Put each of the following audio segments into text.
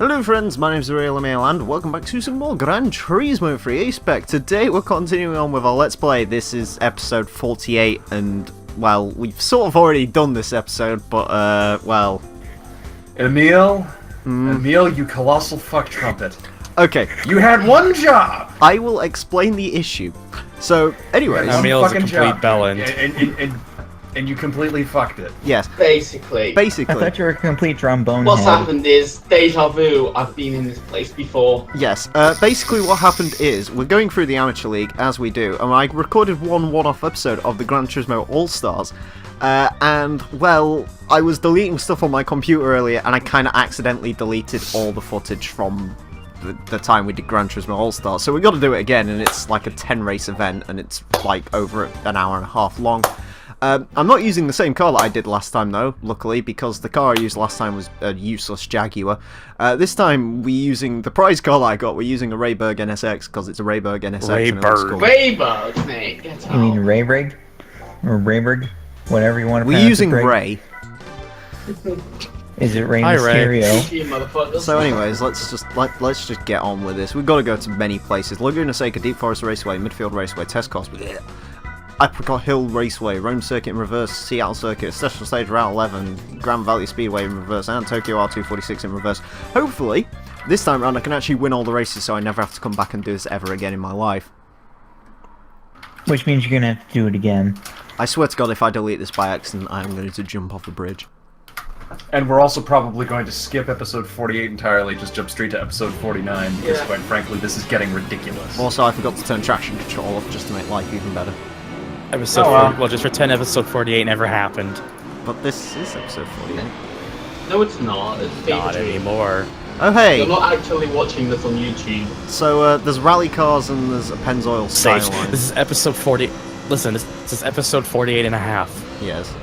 Hello friends, my name is Emile and welcome back to some more Gran Turismo 3 A-Spec. Today we're continuing on with our Let's Play. This is episode 48 and, well, we've sort of already done this episode, but, well... Emile, you colossal fuck trumpet. Okay. You had one job! I will explain the issue. So, anyways... Emile's a complete bellend. And you completely fucked it. Yes. Basically. I thought you were a complete trombone What's head. happened is, deja vu, I've been in this place before. Yes, basically what happened is, we're going through the Amateur League, as we do, and I recorded one-off episode of the Gran Turismo All-Stars, and, well, I was deleting stuff on my computer earlier, and I kind of accidentally deleted all the footage from the time we did Gran Turismo All-Stars, so we got to do it again, and it's like a 10-race event, and it's, like, over an hour and a half long. I'm not using the same car that I did last time, though, luckily, because the car I used last time was a useless Jaguar. This time, we're using the prize car that I got. We're using a Rayberg NSX, because it's a Rayberg NSX. Rayberg, mate, get out. You mean Rayberg? Or Rayberg? Whatever you want to We're pronounce using it, Ray. Is it Ray Hi, Ray. Mysterio? You motherfuckers. So anyways, let's just get on with this. We've got to go to many places. Laguna Seca, Deep Forest Raceway, Midfield Raceway, Test Course, Apricot Hill Raceway, Rome Circuit in reverse, Seattle Circuit, Special Stage Route 11, Grand Valley Speedway in reverse, and Tokyo R246 in reverse. Hopefully, this time around I can actually win all the races so I never have to come back and do this ever again in my life. Which means you're gonna have to do it again. I swear to God, if I delete this by accident, I am going to jump off the bridge. And we're also probably going to skip episode 48 entirely, just jump straight to episode 49, because quite frankly, this is getting ridiculous. Also, I forgot to turn traction control off just to make life even better. Episode 40, well, just pretend episode 48 never happened. But this is episode 48. No, it's not. It's Not fever dream. anymore. Oh hey! You're not actually watching this on YouTube. So there's rally cars and there's a Pennzoil Sage, Skyline. this is episode 40. Listen, this is episode 48 and a half. Yes.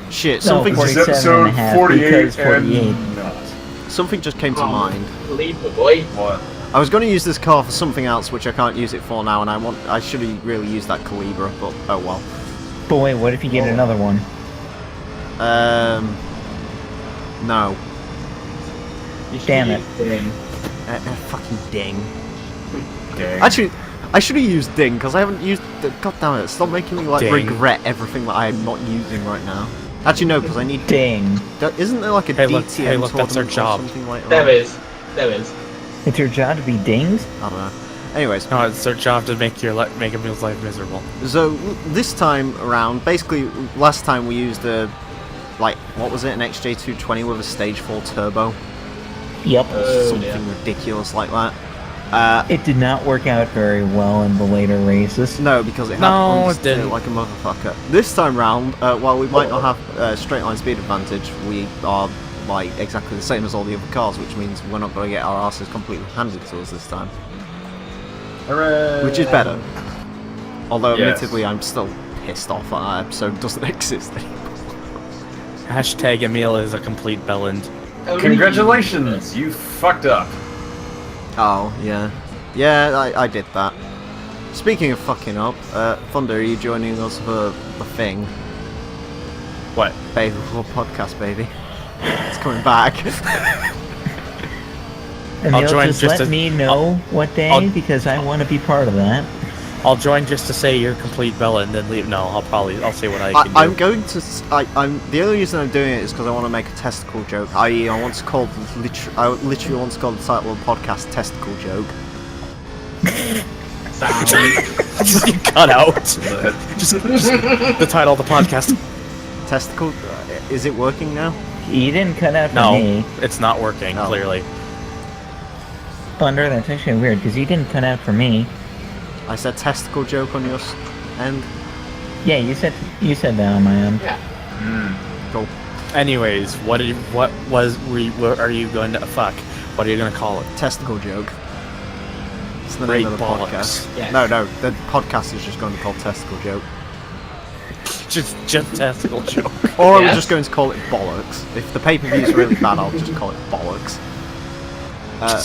Shit, No, something This is 47 episode and a half, 48 because 48. and not. something just came to mind. Leave the boy. What? I was going to use this car for something else, which I can't use it for now, and I should have really used that Calibra, but oh well. But wait, what if you get another one? No. Damn it. Fucking ding. Dang. Actually, I should have used ding, because I haven't used... God damn it, stop making me, like, Ding. regret everything that I'm not using right now. Actually, no, because I need... Ding. Isn't there, like, a Hey, look, DTM that's our tournament or job. something like that? There is. There is. It's your job to be dings? I don't know. Anyways, No, it's their job to make Emile's life miserable. so this time around, basically, last time we used a... Like, what was it? An XJ220 with a Stage 4 turbo? Yep. Something ridiculous like that. It did not work out very well in the later races. No, because it had No, it understeer didn't. like a motherfucker. This time round, while we might not have straight line speed advantage, we are like exactly the same as all the other cars, which means we're not going to get our asses completely handed to us this time, Hooray! which is better. Although, Yes. admittedly, I'm still pissed off that that episode doesn't exist anymore. Hashtag Emile is a complete bellend. Congratulations! You fucked up. Oh, yeah. Yeah, I did that. Speaking of fucking up, Thunder, are you joining us for the thing? What? Baby, podcast, baby. It's coming back. And I'll they'll join just just let to- me know what day, I'll- because I want to be part of that. I'll join just to say you're complete bellend, then leave. No, I'll say what I can do. I'm going to. I'm the only reason I'm doing it is because I want to make a testicle joke. I want to call I literally want to call the title of the podcast "Testicle Joke." Just get cut out. just the title of the podcast. Testicle. Is it working now? You didn't cut out for No, me. it's not working. No. Clearly. Thunder, that's actually weird, because you didn't cut out for me. I said testicle joke on your end. Yeah, you said that on my end. Yeah. Cool. Anyways, what are you going to fuck? What are you going to call it? Testicle joke. It's the Great name of the bollocks. podcast. Yes. No, the podcast is just going to be called Testicle Joke. Just testicle joke. Or I'm Yes. just going to call it Bollocks. If the pay-per-view is really bad, I'll just call it Bollocks.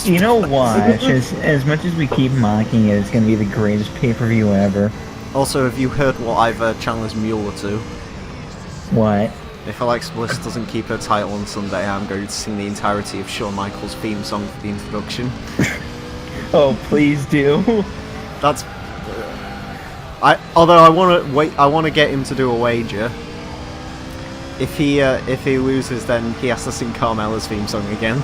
You know what? As much as we keep mocking it, it's going to be the greatest pay-per-view ever. Also, have you heard what I've challenged Mueller to? What? If Alexa Bliss doesn't keep her title on Sunday, I'm going to sing the entirety of Shawn Michaels' theme song for the introduction. Oh, please do. That's. Although I want to wait. I want to get him to do a wager. If he loses, then he has to sing Carmella's theme song again.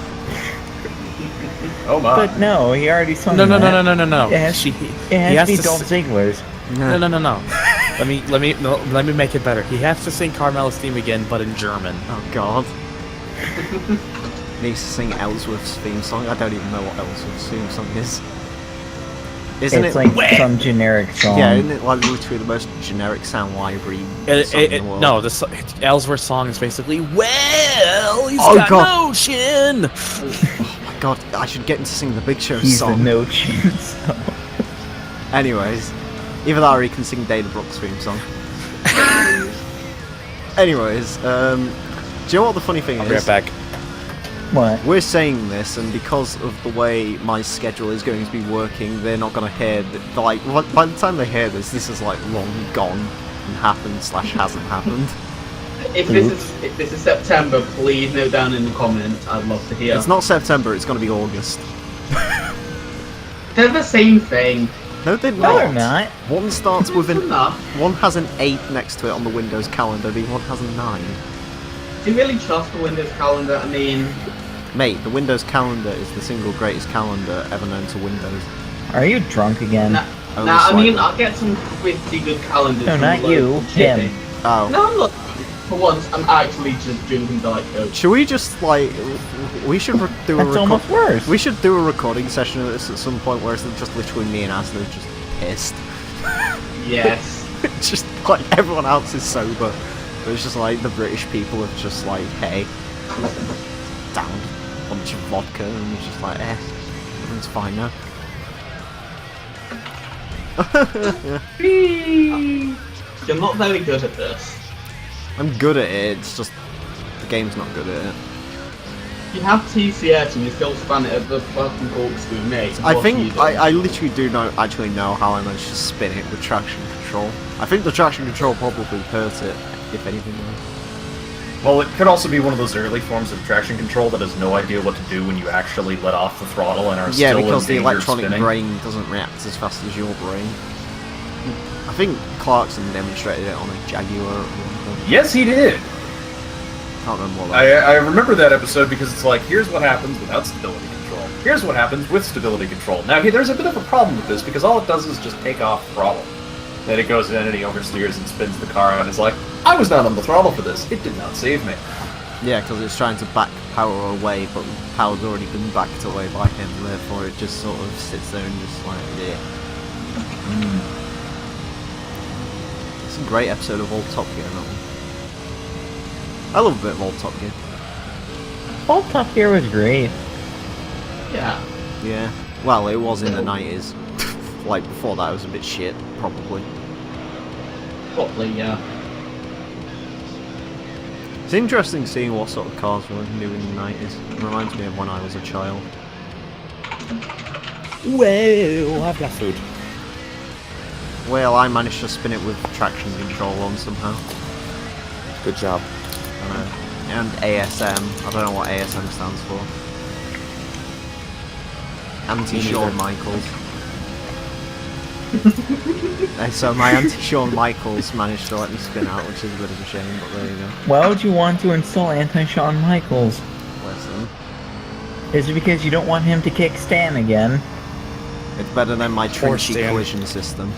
Oh my. But no, he already sung No. It has, He it has has to be to Dolph Ziggler's. No. Let me make it better. He has to sing Carmella's theme again, but in German. Oh God. Needs to sing Ellsworth's theme song. I don't even know what Ellsworth's theme song is. Isn't It's it like some generic song. Yeah, isn't it like literally the most generic sound library song in the world? No, Ellsworth's song is basically, well, he's Oh, got God. no chin. Oh my God, I should get him to sing the Big Show He's song. the no chin song. Anyways, either that or he can sing Dana Brooks' theme song. Anyways, do you know what the funny thing I'll be is? right back. What? We're saying this, and because of the way my schedule is going to be working, they're not going to hear that. Like, by the time they hear this, this is like long gone and happened / hasn't happened. If this is September, please note down in the comments. I'd love to hear. It's not September; it's going to be August. They're the same thing. No, they're No, not. they're not. One starts with an. Enough. One has an 8 next to it on the Windows calendar. The one has a 9. Do you really trust the Windows calendar? I mean, Mate, the Windows calendar is the single greatest calendar ever known to Windows. Are you drunk again? nah, Only I mean, slightly. I'll get some pretty good calendars. No, from not the you, local him. chippy. Oh. No, look. For once, I'm actually just drinking Diet Coke. Should we just like we should do a That's almost worse. We should do a recording session of this at some point where it's just literally me and Ashley just pissed. Yes. It's just like everyone else is sober. But it's just like the British people are just like, hey, down a bunch of vodka, and it's just like, everything's fine now. You're not very good at this. I'm good at it. It's just the game's not good at it. You have TCS and you still span it at the fucking corkscrew, mate. I What are you think doing? I literally do actually know how I managed to spin it with traction control. I think the traction control probably hurt it, if anything. Well, it could also be one of those early forms of traction control that has no idea what to do when you actually let off the throttle and are Yeah, still because in the danger of electronic spinning. brain doesn't react as fast as your brain. I think Clarkson demonstrated it on a Jaguar at one point. Yes, he did. Can't remember what that I remember that episode because it's like, here's what happens without stability control. Here's what happens with stability control. Now, there's a bit of a problem with this because all it does is just take off throttle. Then it goes in and he oversteers and spins the car out and is like, I was not on the throttle for this. It did not save me. Yeah, because it's trying to back power away, but power's already been backed away by him, therefore it just sort of sits there and just like, yeah. It's a great episode of Old Top Gear, that one. I love a bit of Old Top Gear. Old Top Gear was great. Yeah. Yeah. Well, it was in the 90s. Like, before that it was a bit shit, probably. Probably, yeah. It's interesting seeing what sort of cars were new in the 90s. It reminds me of when I was a child. Well, I've got food. Well, I managed to spin it with traction control on somehow. Good job. I know. And ASM. I don't know what ASM stands for. Anti-Shawn Michaels. So my anti-Shawn Michaels managed to let me spin out, which is a bit of a shame, but there you go. Why would you want to install anti-Shawn Michaels? Listen. Is it because you don't want him to kick Stan again? It's better than my Trinchy Stan. collision system.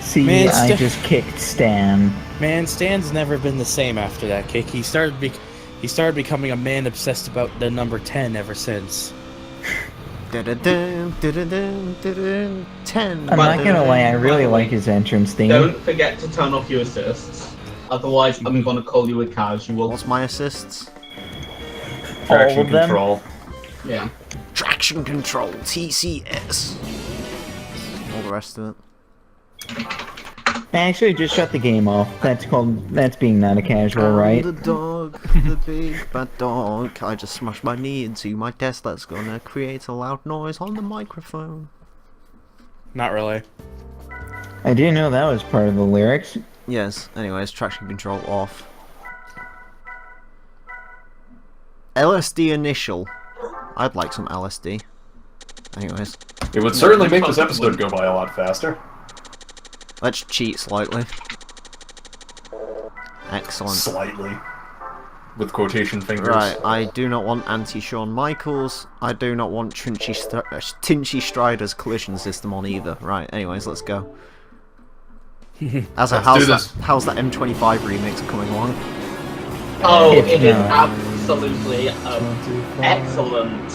See, Man, I Stan- just kicked Stan. Man, Stan's never been the same after that kick. He started becoming a man obsessed about the number 10 ever since. 10. I'm not gonna lie, I really like his entrance theme. Don't forget to turn off your assists. Otherwise, I'm gonna call you a casual. What's my assists? Traction of them? control. Yeah. Traction control, TCS. All the rest of it. I actually just shut the game off. That's being not a casual, right? The dog, the big bad dog. I just smashed my knee into my desk. That's gonna create a loud noise on the microphone. Not really. I didn't know that was part of the lyrics. Yes, anyways, traction control off. LSD initial. I'd like some LSD. Anyways. It would certainly make this episode go by a lot faster. Let's cheat slightly. Excellent. Slightly. With quotation fingers. Right, I do not want anti-Shawn Michaels. I do not want Tinchy Strider's collision system on either. Right, anyways, let's go. How's that M25 remix coming along? Oh, it is absolutely excellent.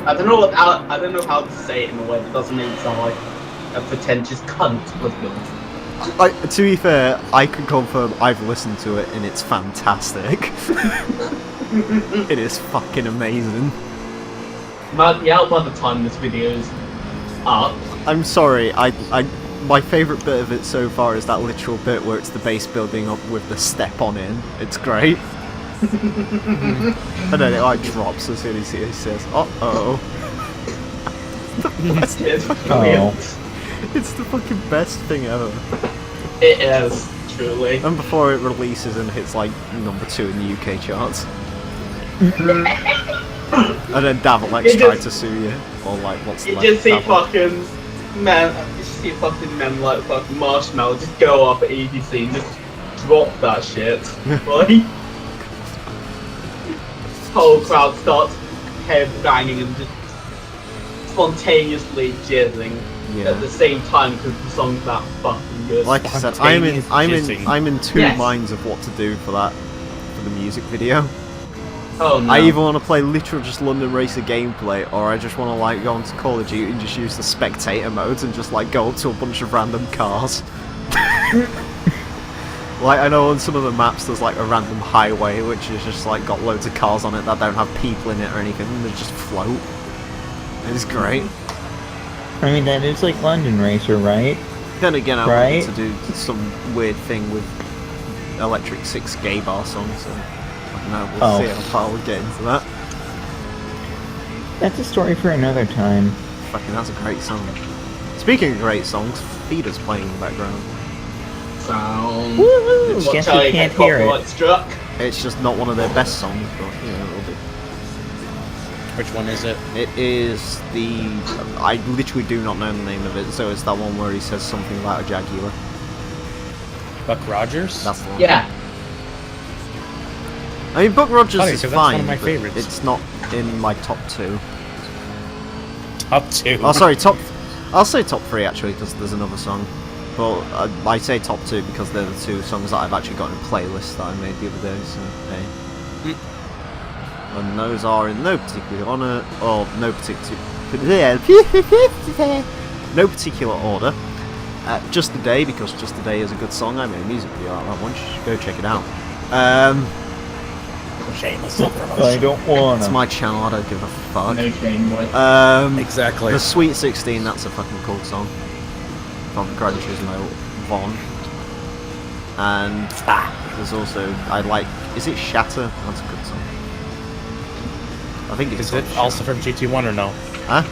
I don't know how to say it in a way that doesn't make it sound like a pretentious cunt with them. To be fair, I can confirm I've listened to it and it's fantastic. It is fucking amazing. But yeah, by the time this video is up, I'm sorry, my favourite bit of it so far is that literal bit where it's the base building up with the step on in. It's great. And then it like drops as soon as he says, uh-oh. It's the fucking best thing ever. It is, truly. And before it releases and hits like #2 in the UK charts. And then Davalex tried to sue you. Or like, what's the You just see fucking men like fucking Marshmallow just go off at EDC and just drop that shit. Right? Whole crowd starts head banging and just spontaneously jizzing at the same time because the song's that fucking good. Like I said, I'm in two minds of what to do for the music video. Oh no. I either want to play literal just London Racer gameplay, or I just want to like go onto Call of Duty and just use the spectator modes and just like go up to a bunch of random cars. Like, I know on some of the maps there's like a random highway which is just like got loads of cars on it that don't have people in it or anything, and they just float. It's great. I mean, that is like London Racer, right? Then again, I wanted to do some weird thing with Electric Six gay bar songs, so I don't know, we'll see how far we get into that. That's a story for another time. Fucking, that's a great song. Speaking of great songs, Feeder's playing in the background. Sound. Woo-hoo! Guess you can't hear it. Struck. It's just not one of their best songs, but you know, it'll be. Which one is it? It is the... I literally do not know the name of it, so it's that one where he says something about a Jaguar. Buck Rogers? That's the one. Yeah. I mean, Buck Rogers Funny, is that's fine, one of my but favorites. it's not in my top 2. Top 2? Oh, sorry, I'll say top 3 actually, because there's another song. But I say top 2 because they're the 2 songs that I've actually got in a playlist that I made the other day, so hey. And those are in no particular order, or no particular order. Just Today, because Just Today is a good song. I made a music video out of that one. You should go check it out. Shameless self-promotion. I don't wanna. It's my channel. I don't give a fuck. No shame, boy. Exactly. The Sweet 16. That's a fucking cool song from Gran Turismo 1. And there's also is it Shatter? That's a good song. I think it's. Is it also from GT1 or no? Huh?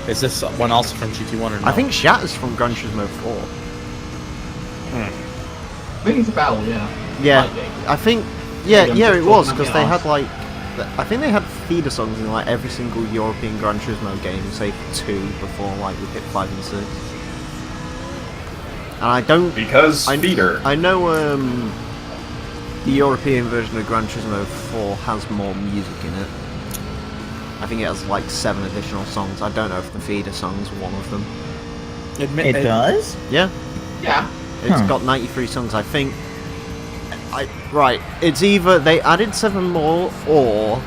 Is this one also from GT1 or no? I think Shatter's from Gran Turismo 4. Rings a bell, yeah. Yeah, I think. Yeah, it was because they had like. I think they had feeder songs in like every single European Gran Turismo game, save 2 before like we hit 5 and 6. And I don't. Because feeder. I know the European version of Gran Turismo 4 has more music in it. I think it has like 7 additional songs. I don't know if the feeder song's one of them. It does? Yeah. Yeah. It's got 93 songs, I think. Right, it's either they added 7 more, or,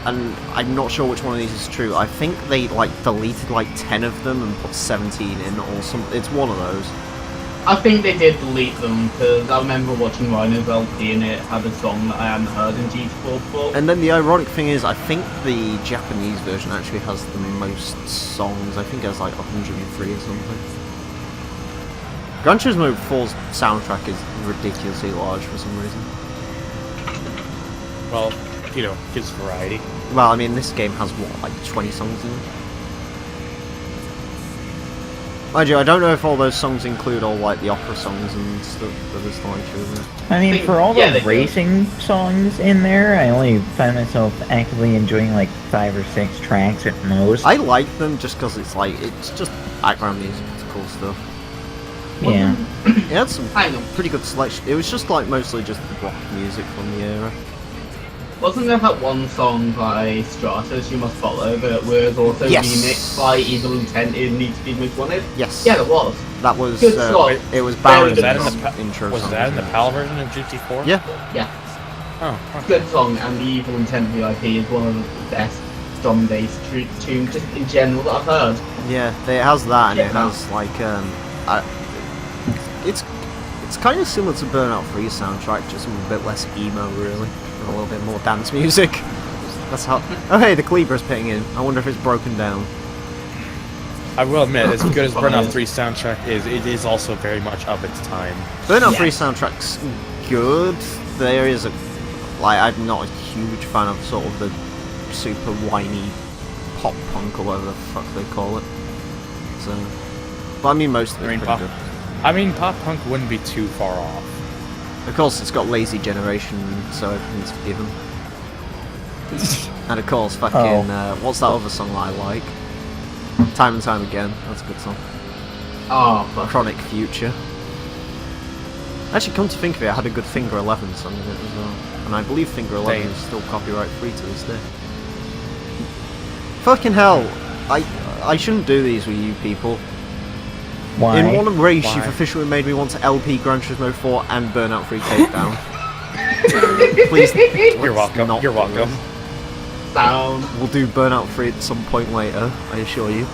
and I'm not sure which one of these is true, I think they like deleted like 10 of them and put 17 in, or something. It's one of those. I think they did delete them, because I remember watching Rhino's LP and it had a song that I hadn't heard in GT4 before. And then the ironic thing is, I think the Japanese version actually has the most songs. I think it has like 103 or something. Gran Turismo 4's soundtrack is ridiculously large for some reason. Well, you know, gives variety. Well, I mean, this game has what, like 20 songs in it? Mind you, I don't know if all those songs include all like the opera songs and stuff for this lecture, isn't it? I mean, for all Yeah, the they do. racing songs in there, I only find myself actively enjoying like 5 or 6 tracks at most. I like them just because it's like, it's just background music, it's cool stuff. Yeah. It had some Hang on. pretty good selection. It was just like mostly just rock music from the era. Wasn't there that one song by Stratus, You Must Follow, that was also Yes. remixed by Evil Intent in Need to Be Moved Wanted? Yes. Yeah, there was. That was, Good song. it was Very Baron's good that in song. the intro Was song, that in the wasn't it? PAL version of GT4? Yeah. Yeah. Oh, okay. Good song, and the Evil Intent VIP is one of the best drum and bass tunes just in general that I've heard. Yeah, it has that, and Yeah. it has like it's kind of similar to Burnout 3's soundtrack, just a bit less emo, really, and a little bit more dance music. That's how. Oh hey, the Cleaver's pitting in. I wonder if it's broken down. I will admit, as good as Fine. Burnout 3's soundtrack is, it is also very much of its time. Burnout Yeah. 3 soundtrack's good. There is a I'm not a huge fan of sort of the super whiny pop punk or whatever the fuck they call it. So, but I mean most of I it's mean, pretty pop, good. I mean, pop punk wouldn't be too far off. Of course, it's got Lazy Generation, so everything's forgiven. And of course, fucking, what's that other song that I like? Time and Time Again, that's a good song. Oh, fuck. Chronic Future. Actually, come to think of it, I had a good Finger 11 song in it as well. And I believe Finger 11 Same. is still copyright free to this day. Fucking hell, I shouldn't do these with you people. Why? In one race, Why? you've officially made me want to LP Gran Turismo 4 and Burnout 3 Takedown. Please, You're let's welcome. not You're do welcome. this. Sound. We'll do Burnout 3 at some point later, I assure you.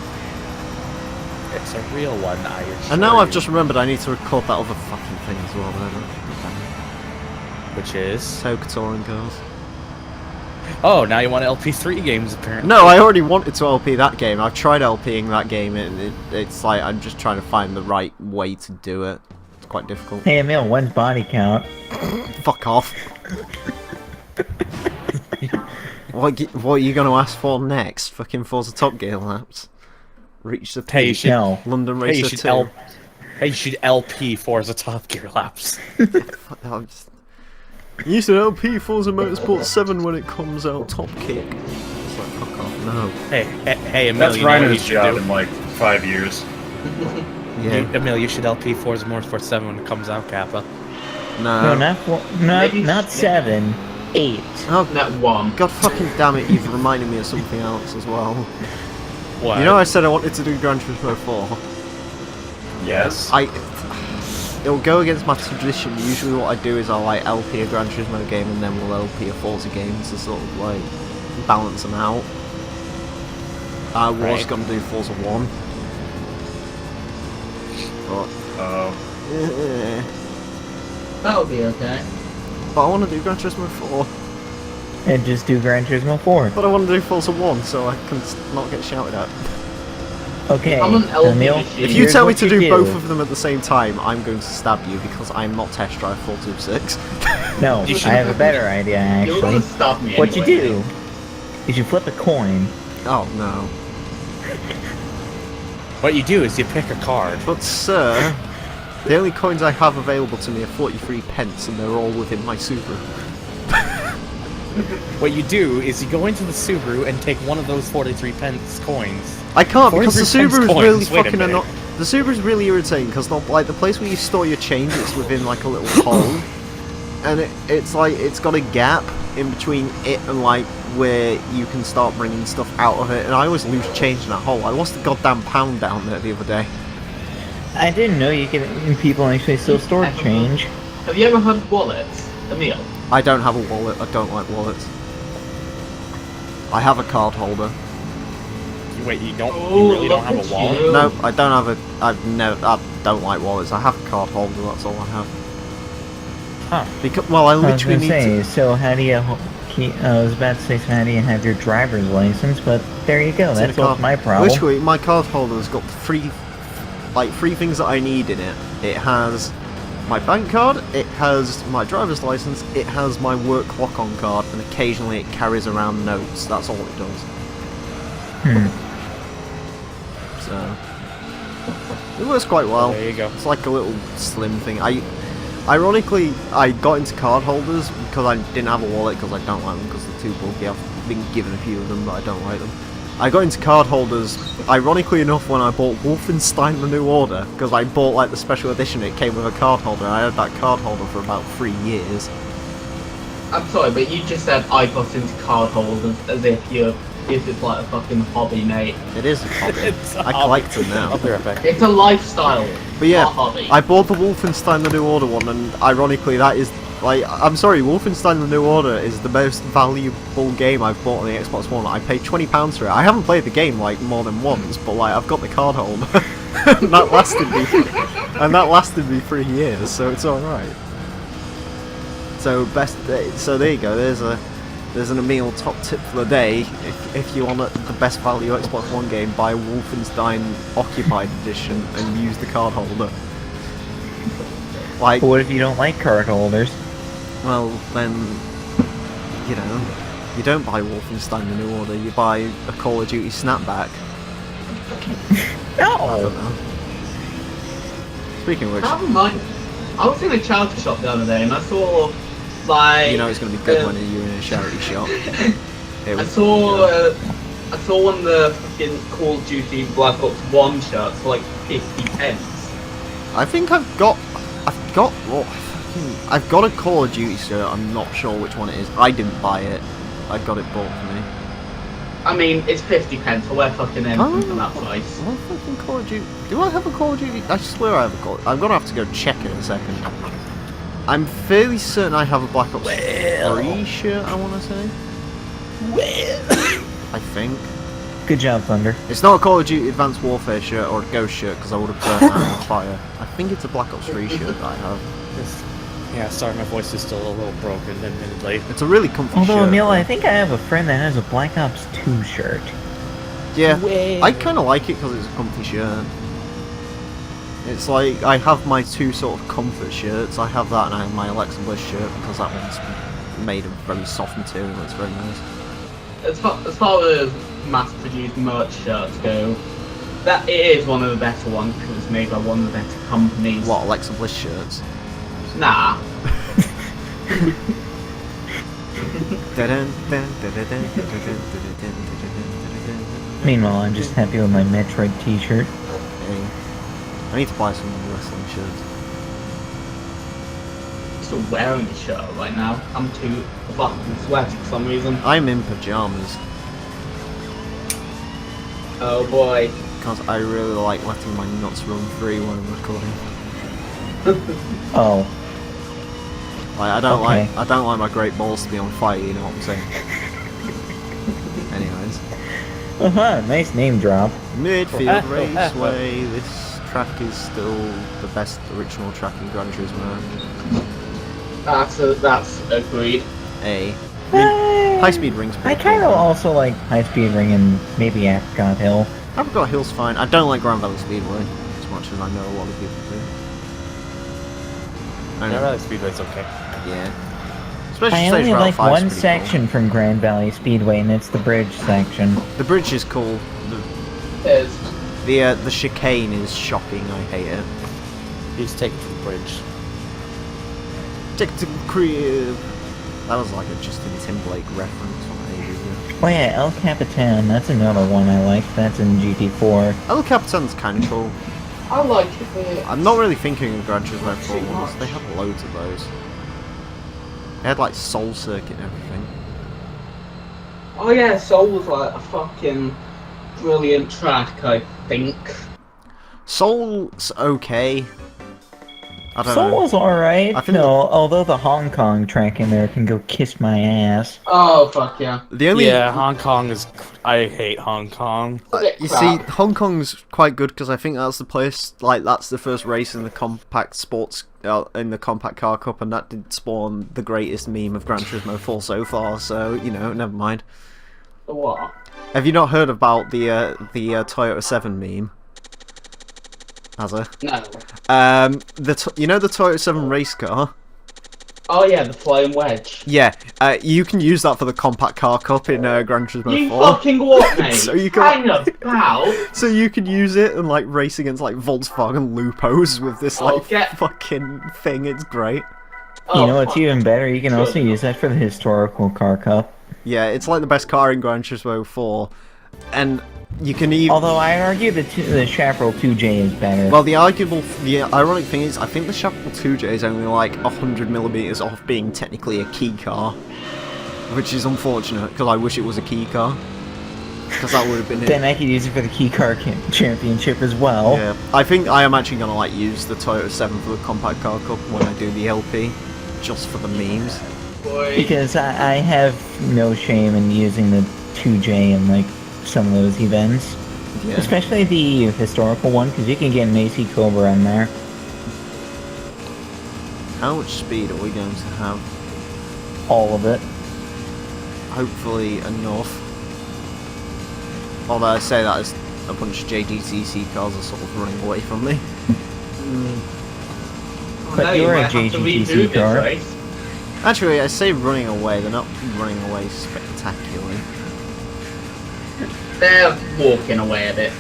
It's a real one, I assure And now I've you. just remembered I need to record that other fucking thing as well, then. Which is? Toke Touring Cars. Oh, now you want LP3 games, apparently. No, I already wanted to LP that game. I've tried LPing that game, and it's like I'm just trying to find the right way to do it. It's quite difficult. Hey Emile, when's body count? Fuck off. What are you going to ask for next? Fucking Forza Top Gear laps. Reach the Hey, you peak. should, No. London hey, you Racer should 2. Hey, you should LP Forza Top Gear laps. I'm just... You should LP Forza Motorsport 7 when it comes out. Top kick. It's like, fuck off. No. Hey, Emile, That's you know what you Reiner's should job do? in like 5 years. Yeah. Emile, you should LP Forza Motorsport 7 when it comes out, Kappa. No, No. Maybe- not 7, 8. Oh, That one. God fucking damn it, you've reminded me of something else as well. What? You know I said I wanted to do Gran Turismo 4? Yes. It'll go against my tradition. Usually what I do is I'll like LP a Gran Turismo game and then we'll LP a Forza game to sort of like balance them out. I was Right. going to do Forza 1. But, That'll be okay. but I want to do Gran Turismo 4. And just do Gran Turismo 4. But I want to do Forza 1 so I can not get shouted at. Okay, I'm an LP Emile, machine. If you here's tell me what to do both of them at the same time, I'm going to stab you because I'm not Test Drive 426. No, You I should- have a better idea You're actually. gonna stop me What you anyway. do is you flip a coin. Oh no. What you do is you pick a card. But sir, the only coins I have available to me are 43 pence and they're all within my Subaru. What you do is you go into the Subaru and take one of those 43 pence coins. I can't because the 43 pence Subaru's coins, really wait a fucking minute. annoying. The Subaru's really irritating because like the place where you store your change is within like a little hole, and it's like it's got a gap in between it and like where you can start bringing stuff out of it, and I always lose change in that hole. I lost a goddamn pound down there the other day. I didn't know you could. People actually still store change. Have you ever heard of wallets, Emile? I don't have a wallet. I don't like wallets. I have a card holder. Wait, you don't? Oh, You really don't look have at a wallet? you. No, I don't have a. I don't like wallets. I have a card holder. That's all I have. Huh? Because I I was literally gonna need say, to. so how do you keep? I was about to say, so how do you have your driver's license? But there you go. It's in That's a what's card- my problem. Literally, my card holder's got three things that I need in it. It has my bank card, it has my driver's license, it has my work lock-on card, and occasionally it carries around notes. That's all it does. Hmm. So It works quite well. There you go. It's like a little slim thing. Ironically, I got into card holders because I didn't have a wallet because I don't like them because they're too bulky. I've been given a few of them, but I don't like them. I got into card holders, ironically enough, when I bought Wolfenstein: The New Order, because I bought like the special edition. It came with a card holder, and I had that card holder for about 3 years. I'm sorry, but you just said I got into card holders as if it's like a fucking hobby, mate. It is a hobby. It's a I collect them now. I'll be right back. It's a lifestyle, But yeah, not a hobby. I bought the Wolfenstein: The New Order one, and ironically, that is like, I'm sorry, Wolfenstein: The New Order is the most valuable game I've bought on the Xbox One. I paid £20 for it. I haven't played the game like more than once, but like I've got the card holder. and that lasted me 3 years, so it's all right. So so there you go. There's an Emile top tip for the day. If you want the best value Xbox One game, buy Wolfenstein Occupied Edition and use the card holder. Like, What if you don't like card holders? well, then, you know, you don't buy Wolfenstein: The New Order. You buy a Call of Duty Snapback. I don't No! know. Speaking of which, Never mind. I was in a charity shop the other day and I saw, like... you know it's going to be good when you're in a charity shop. I saw one of the fucking Call of Duty Black Ops 1 shirts for like 50 pence. I think I've got a Call of Duty shirt. I'm not sure which one it is. I didn't buy it. I got it bought for me. I mean, it's 50 pence, so we're fucking anything for that price. What fucking Call of Duty? Do I have a Call of Duty? I swear I have a Call. I'm gonna have to go check in a second. I'm fairly certain I have a Black Ops 3 shirt. I want to say. I think. Good job, Thunder. It's not a Call of Duty Advanced Warfare shirt or a Ghost shirt because I would have burnt that on fire. I think it's a Black Ops 3 shirt that I have. Yeah, sorry, my voice is still a little broken, admittedly. It's a really comfy Although, shirt. Emile, I think I have a friend that has a Black Ops 2 shirt. Yeah, I kind of like it because it's a comfy shirt. It's like, I have my two sort of comfort shirts. I have that and I have my Alexa Bliss shirt because that one's made of very soft material. It's very nice. As far as mass-produced merch shirts go, that it is one of the better ones because it's made by one of the better companies. What, Alexa Bliss shirts? Nah. Meanwhile, I'm just happy with my Metroid t-shirt. Hey, I need to buy some wrestling shirts. I'm still wearing a shirt right now. I'm too fucking sweaty for some reason. I'm in pajamas Oh boy. because I really like letting my nuts run free when I'm recording. Oh. Like, I don't Okay. like my great balls to be on fire. You know what I'm saying? Anyways, Nice name drop. Midfield Raceway. This track is still the best original track in Gran Turismo. That's agreed. High Speed Ring's I pretty kind of cool. also like High Speed Ring and maybe Apricot Hill. Apricot Hill's fine. I don't like Grand Valley Speedway as much as I know a lot of people do. I Yeah, know. Rally Speedway's okay. Yeah. Especially I Stage only Route like 5 's one pretty section from Grand Valley Speedway, and it's the bridge section. Cool. The bridge is cool. Is The chicane is shocking. I hate it. He's taken to the bridge. Take it to the crib. That was like a Justin Timberlake reference from ages ago. Oh yeah, El Capitan, that's another one I like. That's in GT4. El Capitan's kind of cool. I like it. But I'm not really thinking of Gran Turismo 4 Too ones. much. They have loads of those. They had like Soul Circuit and everything. Oh yeah, Soul was like a fucking brilliant track, I think. Soul's okay. I don't Soul know. was alright. I think No, although the Hong Kong track in there can go kiss my ass. Oh fuck yeah. The only Yeah, Hong Kong is... I hate Hong Kong. you see, Hong Kong's quite good because I think that's the place. Like that's the first race in the compact sports in the compact car cup, and that did spawn the greatest meme of Gran Turismo 4 so far. So you know, never mind. What? Have you not heard about the Toyota 7 meme? Has it? No. You know the Toyota 7 race car? Oh yeah, the flying wedge. Yeah, you can use that for the Compact Car Cup in Gran Turismo You 4. fucking what, mate? So you can- Hang about. So you can use it and like race against like Volkswagen Lupos with this like Okay. fucking thing. It's great. You know what's fuck. even better? You can also use that for the historical car cup. Yeah, it's like the best car in Gran Turismo 4, and you can even. Although I'd argue the Chaparral 2J is better. Well, the ironic thing is, I think the Chaparral 2J is only like 100mm off being technically a key car, which is unfortunate because I wish it was a key car, because that would have been it. Then I could use it for the Key Car Championship as well. Yeah, I think I am actually gonna like use the Toyota 7 for the Compact Car Cup when I do the LP, just for the memes. Boy. Because I have no shame in using the 2J in like some of those events. Yeah. Especially the historical one, because you can get Macy Cobra on there. How much speed are we going to have? All of it. Hopefully enough. Although I say that as a bunch of JDCC cars are sort of running away from me. But No, you're you a might have to JGTC redo this car. race. Actually, I say running away, they're not running away spectacularly. They're walking away a bit.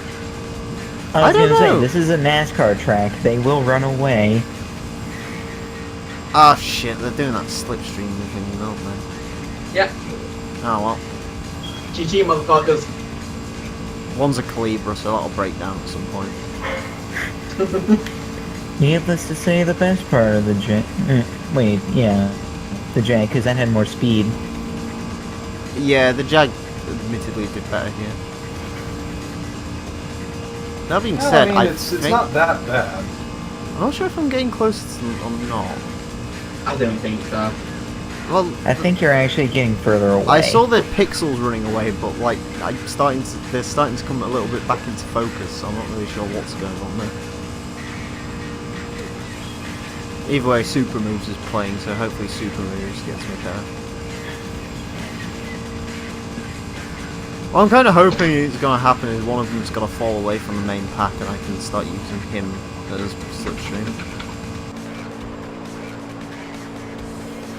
I I was don't gonna know. say, this is a NASCAR track. They will run away. Ah shit, they're doing that slipstream thing, aren't they? Yep. Oh well. GG, motherfuckers. One's a Calibra, so that'll break down at some point. Needless to say, the best part of the J... wait, yeah. The J, because that had more speed. Yeah, the Jag admittedly did better here. That being Well, said, I mean, it's think... not that bad. I'm not sure if I'm getting closer to them or not. I don't think so. Well, I think you're actually getting further away. I saw the pixels running away, but like they're starting to come a little bit back into focus, so I'm not really sure what's going on there. Either way, Super Moves is playing, so hopefully Super Moves gets me there. What I'm kind of hoping is going to happen is one of them's going to fall away from the main pack and I can start using him as slipstream.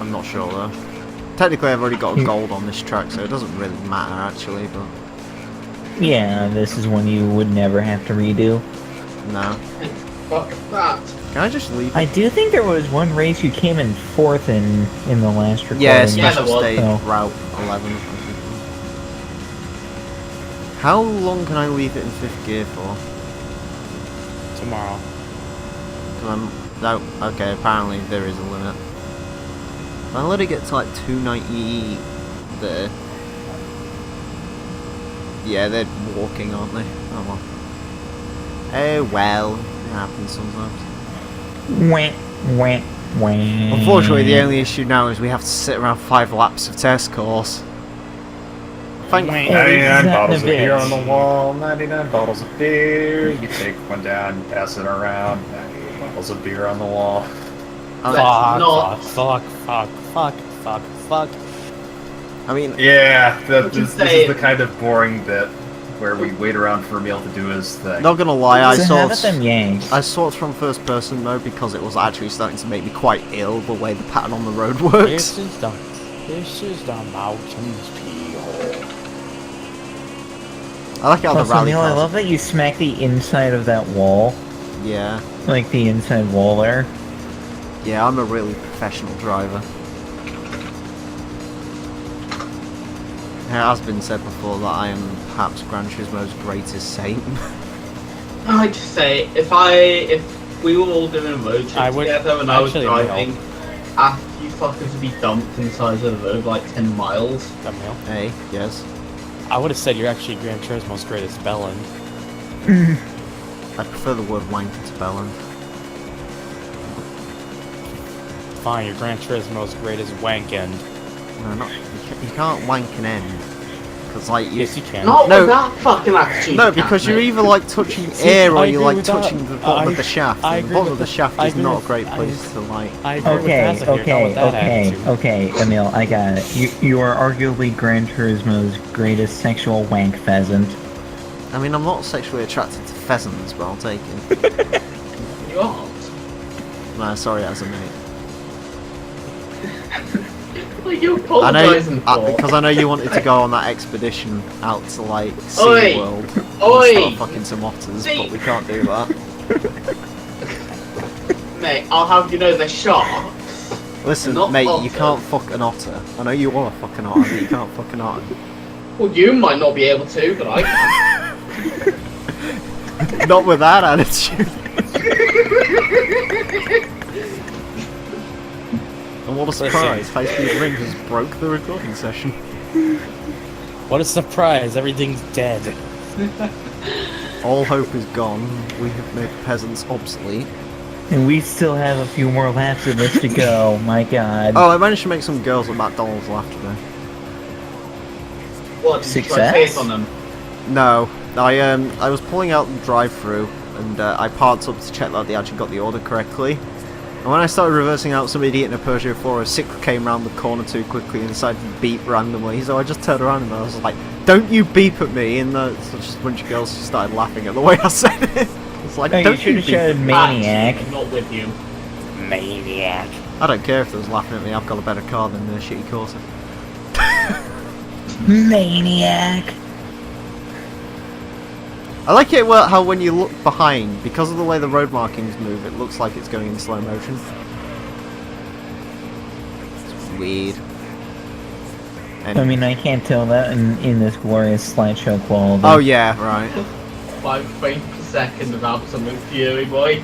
I'm not sure though. Technically I've already got a gold on this track, so it doesn't really matter actually, but... Yeah, this is one you would never have to redo. No. Fuck that. Can I just leave? I do think there was one race you came in 4th in the last recording. Yeah, Yeah, special there was. stage, Oh. Route 11. How long can I leave it in 5th gear for? Tomorrow. 'Cause no, okay, apparently there is a limit. If I let it get to like 290 there. Yeah, they're walking, aren't they? Oh well. Oh well, it happens sometimes. Wah, wah, wah. Unfortunately, the only issue now is we have to sit around 5 laps of test course. Thank Wah. 99 bottles of That beer bitch. on the wall, 99 bottles of beer. You take one down, you pass it around, 98 bottles of beer on the wall. not- Fuck. I mean, Yeah, Would you this say- is the kind of boring bit where we wait around for Emile to do his thing. not gonna lie, I So saw how about them Yanks? I saw it from first person though because it was actually starting to make me quite ill the way the pattern on the road works. This is the mountain's pee hole. I like how the Plus, rally Emile, I cars. love that you smack the inside of that wall. Yeah, Like the inside wall there. yeah, I'm a really professional driver. It has been said before that I am perhaps Gran Turismo's greatest saint. I'd just say if we were all doing a road trip I would- together and I was actually, driving, after you fuckers would be dumped inside of the road like 10 miles. Emile. Hey, yes. I would have said you're actually Gran Turismo's greatest bellend. I prefer the word wanker to Belland. Fine, you're Gran Turismo's greatest wank end. No, not you can't wank an end because like you. Yes, you can. Not No. with that fucking attitude. No, you because can't, you're mate. either like touching See, air or I you're agree like with that. touching the bottom of the shaft. I And the agree bottom with of the that. shaft I is agree not a with- great place to like. I agree with Okay, Kazakh here, not okay, with that okay, attitude. okay, Emile, I got it. You are arguably Gran Turismo's greatest sexual wank pheasant. I mean, I'm not sexually attracted to pheasants, but I'll take it. You aren't. No, sorry, as a mate. What are you I apologising know, for? because I know you wanted to go on that expedition out to like Oi! SeaWorld and Oi! start fucking some otters, See- but we can't do that. Mate, I'll have you know the shark. Listen, Not mate, you otters. can't fuck an otter. I know you want to fuck an otter, but you can't fuck an otter. Well, you might not be able to, but I can. Not with that attitude. And what a surprise, High Speed Rangers broke the recording session. What a surprise! Everything's dead. All hope is gone. We have made the peasants obsolete. And we still have a few more laps of this to go. My God. Oh, I managed to make some girls at McDonald's laugh today. What? Did you try to Success? piss on them? No, I was pulling out the drive-through and I parked up to check that they actually got the order correctly. And when I started reversing out, some idiot in a Peugeot 406 came round the corner too quickly and decided to beep randomly. So I just turned around and I was like, "Don't you beep at me!" And so just a bunch of girls started laughing at the way I said it. It's like, No, you "Don't should you have beep." shouted maniac. I'm not with you. Maniac. I don't care if they was laughing at me. I've got a better car than the shitty Corsa. Maniac. I like it how when you look behind, because of the way the road markings move, it looks like it's going in slow motion. It's weird. I mean, I can't tell that in this glorious slideshow quality. Oh yeah, right. 5 frames per second of absolute fury, boy.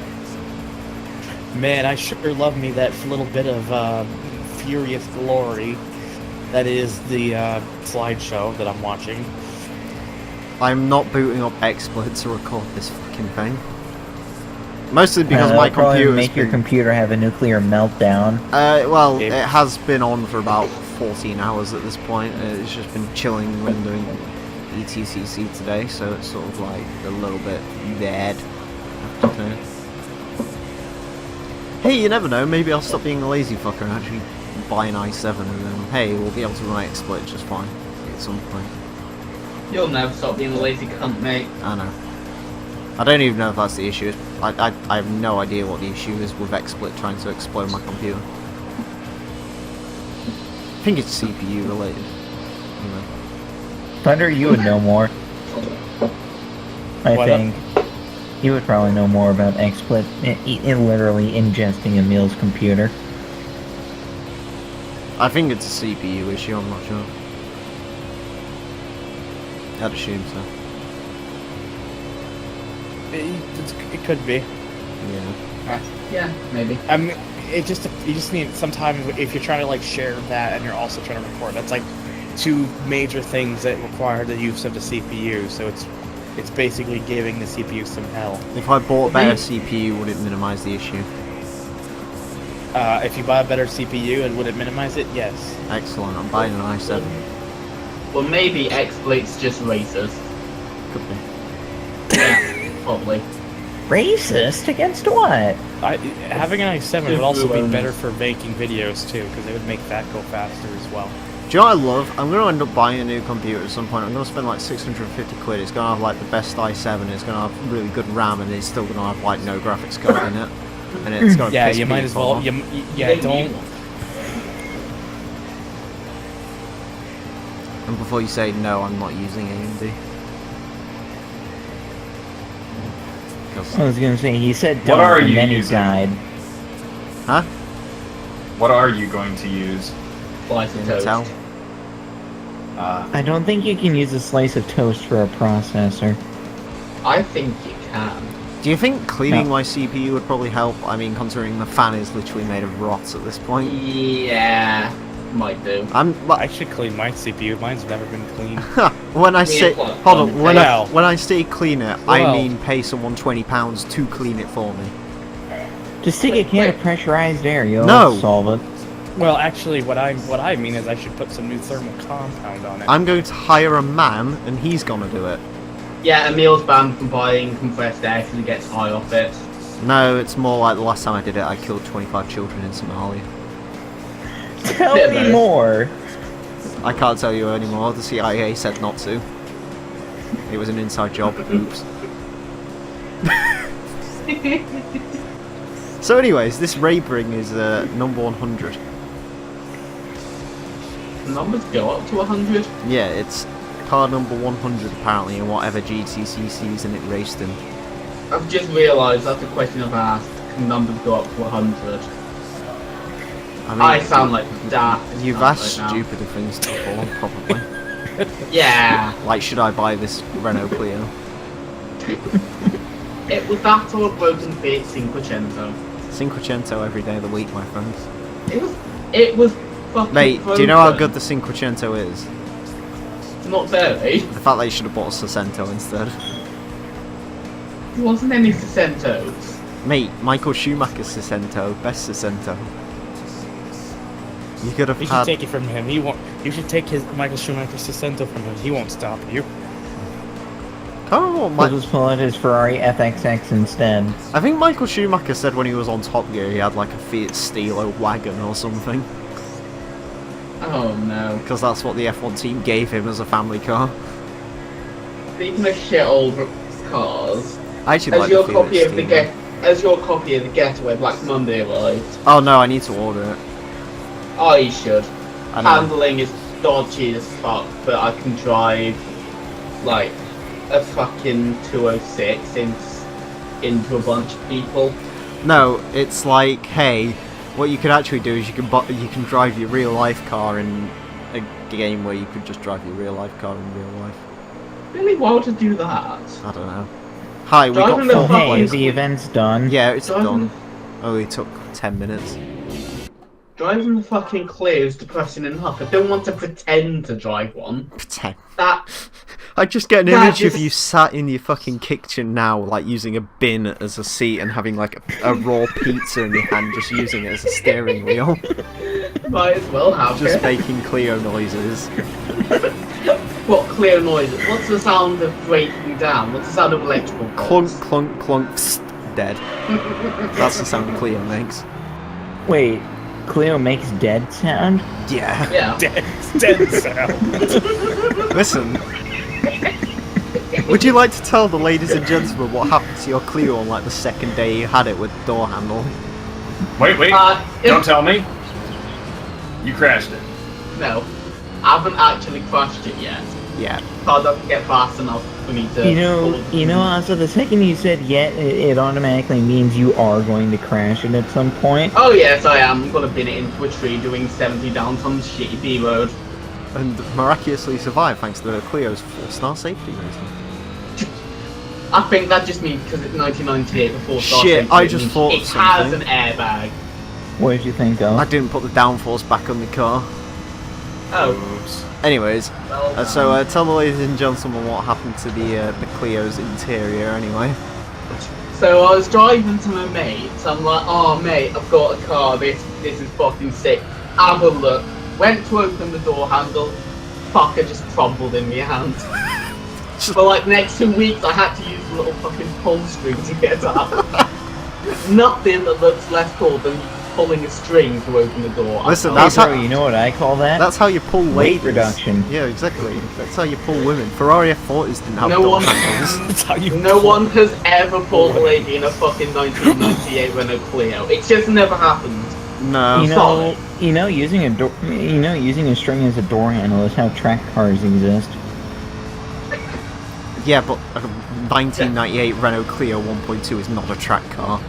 Man, I sure love me that little bit of furious glory that is the slideshow that I'm watching. I'm not booting up XSplit to record this fucking thing. Mostly because That'll my probably computer's make your been... computer have a nuclear meltdown. well, Okay. it has been on for about 14 hours at this point. It's just been chilling when doing ETCC today, so it's sort of like a little bit dead. Okay. Hey, you never know, maybe I'll stop being a lazy fucker and actually buy an i7 and then, hey, we'll be able to run XSplit just fine at some point. You'll never stop being a lazy cunt, mate. I know. I don't even know if that's the issue. I have no idea what the issue is with XSplit trying to explode my computer. I think it's CPU related. You know. Thunder, you would know more. I What think. You would probably know more about XSplit in literally ingesting Emile's computer. I think it's a CPU issue, I'm not sure. I'd assume so. It could be. Yeah. Yeah, maybe. I mean, you just need some time if you're trying to like share that and you're also trying to record. That's like two major things that require the use of the CPU. So it's basically giving the CPU some hell. If I bought a better CPU, would it minimize the issue? If you buy a better CPU, and would it minimize it? Yes. Excellent, I'm buying an i7. Well, maybe XSplit's just racist. Could be. Yeah, probably. Racist? Against what? Having an i7 would also be better for making videos too, because it would make that go faster as well. Do you know what I love? I'm going to end up buying a new computer at some point. I'm going to spend like 650 quid. It's going to have like the best i7. It's going to have really good RAM, and it's still going to have like no graphics card in it. And it's going to Yeah, piss you might as people well. off. Don't. And before you say no, I'm not using AMD. I was gonna say, he said What don't, are and you then he using? died. Huh? What are you going to use? Slice of toast. Intel. I don't think you can use a slice of toast for a processor. I think you can. Do you think cleaning No. my CPU would probably help? I mean, considering the fan is literally made of rot at this point. Yeah, might do. I should clean my CPU. Mine's never been clean. when I Yeah, say what, hold on, when Well. when I say clean it, I Well. mean pay someone £20 to clean it for me. Just take a can of pressurized air, you'll No. solve it. Well, actually, what I mean is I should put some new thermal compound on it. I'm going to hire a man, and he's gonna do it. Yeah, Emile's banned from buying compressed air because he gets high off it. No, it's more like the last time I did it, I killed 25 children in Somalia. Tell Yeah, me man. more. I can't tell you anymore. The CIA said not to. It was an inside job. Oops. So anyways, this raid ring is number 100. numbers go up to 100? Yeah, it's car number 100 apparently in whatever GTC season it raced in. I've just realised that's a question I've asked. Can numbers go up to 100? I sound like daft. You've asked stupider things before, probably. Yeah. Like, should I buy this Renault Clio? It was that or a broken Fiat Cinquecento. Cinquecento every day of the week, my friends. It was fucking Mate, broken. do you know how good the Cinquecento is? Not very. The fact that you should have bought a Sacento instead. There wasn't any Sacentos. Mate, Michael Schumacher's Sacento, best Sacento. You could have You had... should take it from him. He won't. You should take his Michael Schumacher Sacento from him. He won't stop you. Can't remember what He'll just pull out his Ferrari FXX instead. I think Michael Schumacher said when he was on Top Gear he had like a Fiat Stilo wagon or something. Oh no. Because that's what the F1 team gave him as a family car. Speaking of shit old cars, I actually like as your the copy Fiat of the Stilo. as your copy of the Getaway Black Monday arrived. Oh no, I need to order it. Oh, you should. I know. Handling is dodgy as fuck, but I can drive like a fucking 206 into a bunch of people. No, it's like, hey, what you could actually do is you can drive your real life car in a game where you could just drive your real life car in real life. Really, why would I do that? I don't know. Hi, we Driving got the Oh, four hey, points. the event's done. Yeah, it's Driving- done. Only took 10 minutes. Driving the fucking Clio is depressing enough. I don't want to pretend to drive one. 10. That I just get an That image of is- you sat in your fucking kitchen now, like using a bin as a seat and having like a raw pizza in your hand, just using it as a steering wheel, might as well have just it. making Clio noises. What Clio noises? What's the sound of breaking down? What's the sound of electrical Clunk, bolts? clunk, clunk, psst, dead. That's the sound Clio makes. Wait, Cleo makes dead sound? Yeah. Yeah. Dead sound. Listen. Would you like to tell the ladies and gentlemen what happened to your Clio on like the second day you had it with the door handle? Wait, don't tell me. You crashed it. No, I haven't actually crashed it yet. Yeah. Car doesn't get fast enough for me to. You know, also the second you said yet, it automatically means you are going to crash it at some point. Oh yes, I am. I'm gonna bin it into a tree doing 70 down some shitty B road. And miraculously survived thanks to the Clio's 4-star safety rating. I think that just means because it's 1998 before Shit, I just thought it of has something. an airbag. What did you think I of? didn't put the downforce back on the car. Oh, Oops. Anyways, well. so tell the ladies and gentlemen what happened to the Clio's interior anyway. So I was driving to my mate's. I'm like, oh mate, I've got a car. This is fucking sick. Have a look. Went to open the door handle. Fucker just crumbled in my hand. For like the next 2 weeks, I had to use a little fucking pull string to get up. Nothing that looks less cool than pulling a string to open the door. Listen, Hey, that's bro, how you know what I call that? that's how you pull weight ladies. reduction. Yeah, exactly. That's how you pull women. Ferrari F40s didn't have No door one- handles. That's how you. No one has ever pulled a lady in a fucking 1998 Renault Clio. It's just never happened. No. Using a string as a door handle is how track cars exist. Yeah, but a 1998 Renault Clio 1.2 is not a track car.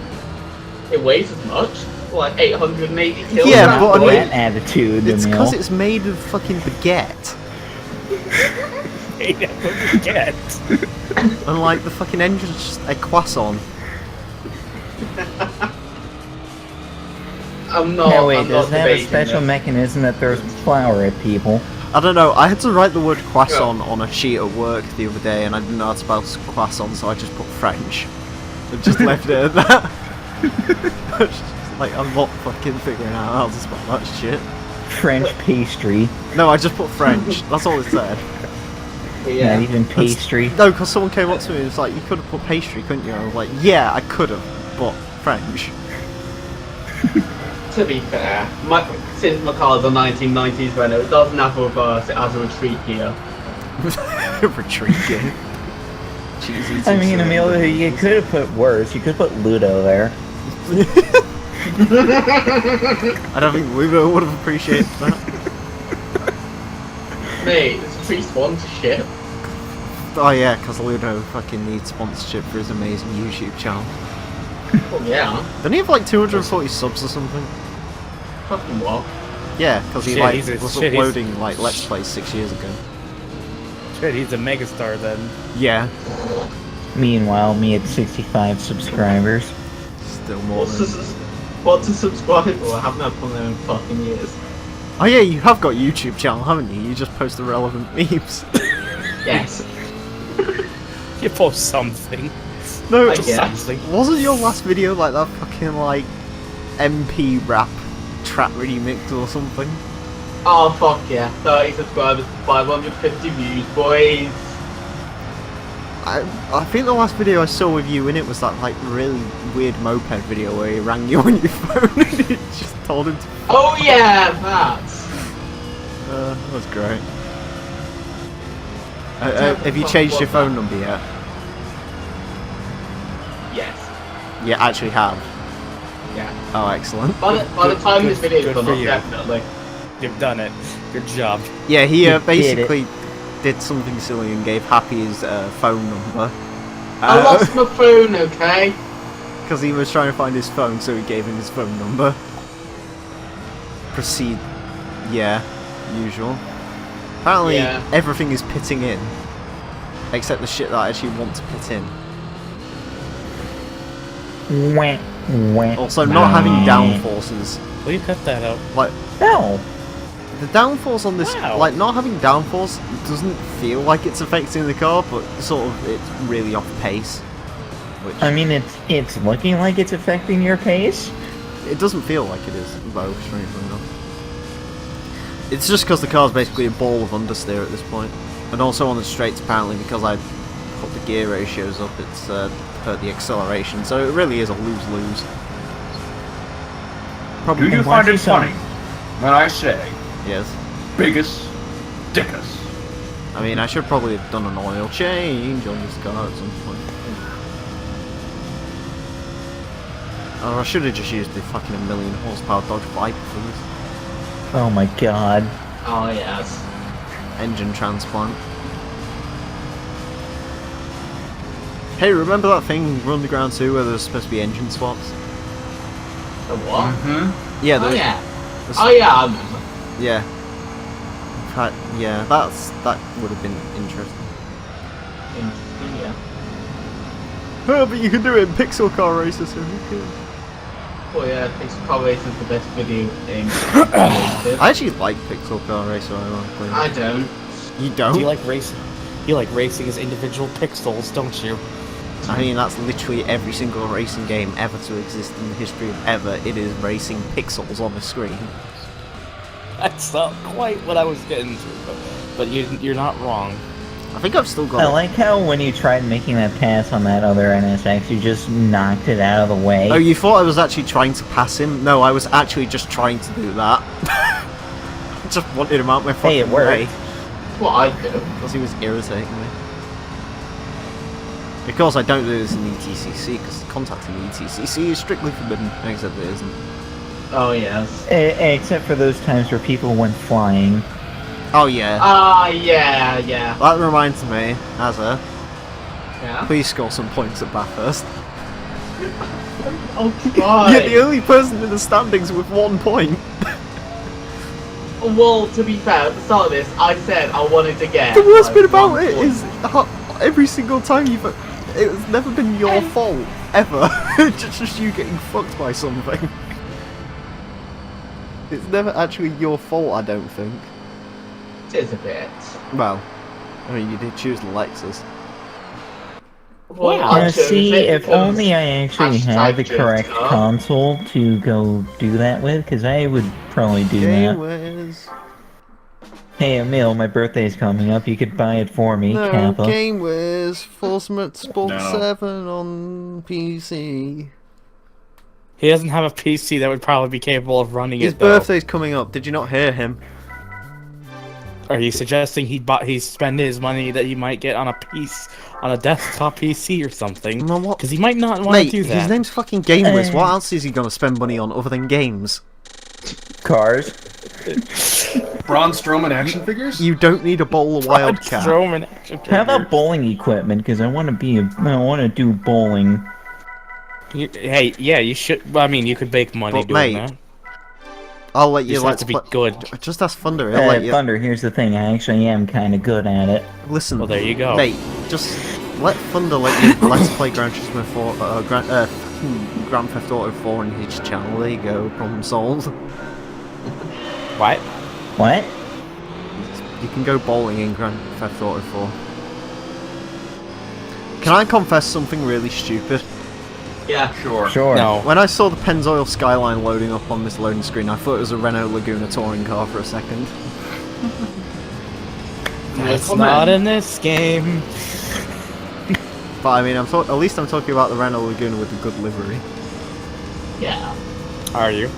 It weighs as much, like 880 kilograms. Yeah, but I mean- that attitude, It's Emile. because it's made of fucking baguette. Forget. And like the fucking engine's just a croissant. I'm not. No, wait, I'm does not it have a debating special this. mechanism that throws flour at people? I don't know, I had to write the word croissant on a sheet at work the other day and I didn't know how to spell croissant, so I just put French. And just left it at that. Like, I'm not fucking figuring out how to spell that shit. French pastry, No, I just put French, that's all it said. Yeah. not even pastry. No, because someone came up to me and was like, you could have put pastry, couldn't you? I was like, yeah, I could have, but French. To be fair, since my car's a 1990s Renault, it doesn't have a reverse, it has a retreat gear. Retreat gear. Cheesy. I mean, Emile, you could have put worse. You could put Ludo there. I don't think Ludo would have appreciated that. Mate, it's free sponsorship. Oh yeah, because Ludo fucking needs sponsorship for his amazing YouTube channel. Oh yeah. Doesn't he have like 240 subs or something? Fucking what? Yeah, because he Shit, like he's a- was shit, he's- uploading like Let's Plays 6 years ago. Shit, he's a megastar then. Yeah, Meanwhile, me at 65 subscribers. still more than... What's a subscriber? I haven't had one of them in fucking years. Oh yeah, you have got a YouTube channel, haven't you? You just post the relevant memes. Yes. You post something. No, I guess. Something. wasn't your last video like that fucking like MP rap trap remix or something? Oh fuck yeah. 30 subscribers, 550 views, boys. I think the last video I saw with you in it was that like really weird moped video where he rang you on your phone and you just told him to... Oh yeah, that. That was great. Have you changed your phone number yet? Yes. You actually have? Yeah. Oh, excellent. By the time this video good comes for up, you. definitely. You've done it. Good job. Yeah, he You did basically did something silly and gave Happy his phone number. I lost my phone, okay? Because he was trying to find his phone, so he gave him his phone number. Proceed. Yeah, usual. Apparently, Yeah. everything is pitting in. Except the shit that I actually want to pit in. Wah, wah, Also, not having wah. downforces. Will you cut that out? Like, No. the downforce on this, Wow. like, not having downforce doesn't feel like it's affecting the car, but sort of, it's really off pace. Which, I mean, it's looking like it's affecting your pace. it doesn't feel like it is, though, strangely enough. It's just because the car's basically a ball of understeer at this point. And also on the straights, apparently, because I put the gear ratios up, it's hurt the acceleration. So it really is a lose-lose. Do you And find watch it funny when I say Yes. biggest dickus? I mean, I should probably have done an oil change on this car at some point. Or I should have just used the fucking 1,000,000 horsepower Dodge Viper for this. Oh my god. Oh yes. Engine transplant. Hey, remember that thing Run the Ground 2 where there's supposed to be engine swaps? The what? Mm-hmm. Yeah, Oh there's, yeah. there's- Oh yeah, I remember. yeah. In fact, yeah, that would have been interesting. Interesting, yeah. Oh, but you can do it in pixel car races, so who cares? Oh yeah, Pixel Car Race is the best video game. I actually like pixel car racer, ironically. I don't. You don't? You like racing? You like racing as individual pixels, don't you? I mean, that's literally every single racing game ever to exist in the history of ever. It is racing pixels on a screen. That's not quite what I was getting to, but you're not wrong. I think I've still got I it. like how when you tried making that pass on that other NSX, you just knocked it out of the way. Oh, you thought I was actually trying to pass him? No, I was actually just trying to do that. Just wanted him out my fucking Hey, it worked. way. That's what I do. Because he was irritating me. Of course, I don't do this in ETCC, because contacting ETCC is strictly forbidden, except it isn't. Oh yes. Except for those times where people went flying. Oh yeah. Ah yeah, yeah. That reminds me, Azza, Yeah. please score some points at Bathurst. Oh god. You're the only person in the standings with 1 point. Well, to be fair, at the start of this, I said I wanted to get. The worst like, bit about 1 it point. is every single time you've... It's never been your fault, ever. It's just you getting fucked by something. It's never actually your fault, I don't think. It is a bit. Well, I mean, you did choose the Lexus. Well, Wow. I Now, chose see, it if because only I actually had the hashtag correct car. console to go do that with, because I would probably do that. Gamewares. Hey, Emile, my birthday's coming up. You could buy it for me, No, Kappa. Gamewares. Force Motorsport No. 7 on PC. He doesn't have a PC that would probably be capable of running His it. Though. birthday's coming up. Did you not hear him? Are you suggesting he spend his money that he might get on a desktop PC or something? No, what? Because he might not want to Mate, do that. his name's fucking Gamewares. What else is he gonna spend money on other than games? Cars. Braun Strowman action figures? You don't need a bowl of Wildcat. Strowman action How about figures. bowling equipment? Because I want to do bowling. Hey, yeah, you should. I mean, you could make money But, doing mate, that. I'll let You you just have let's to be play. good. Just ask Thunder. He'll let you. Thunder, here's the thing. I actually am kind of good at it. Listen. Well, there you go. Mate, just let Thunder let you let's play Gran Turismo 4, Grand Theft Auto 4 on his channel. There you go. Problem solved. What? What? You can go bowling in Grand Theft Auto 4. Can I confess something really stupid? Yeah. Sure. Sure. No. When I saw the Pennzoil Skyline loading up on this loading screen, I thought it was a Renault Laguna touring car for a second. That's comment. not in this game. But I mean, at least I'm talking about the Renault Laguna with a good livery. Yeah. Are you?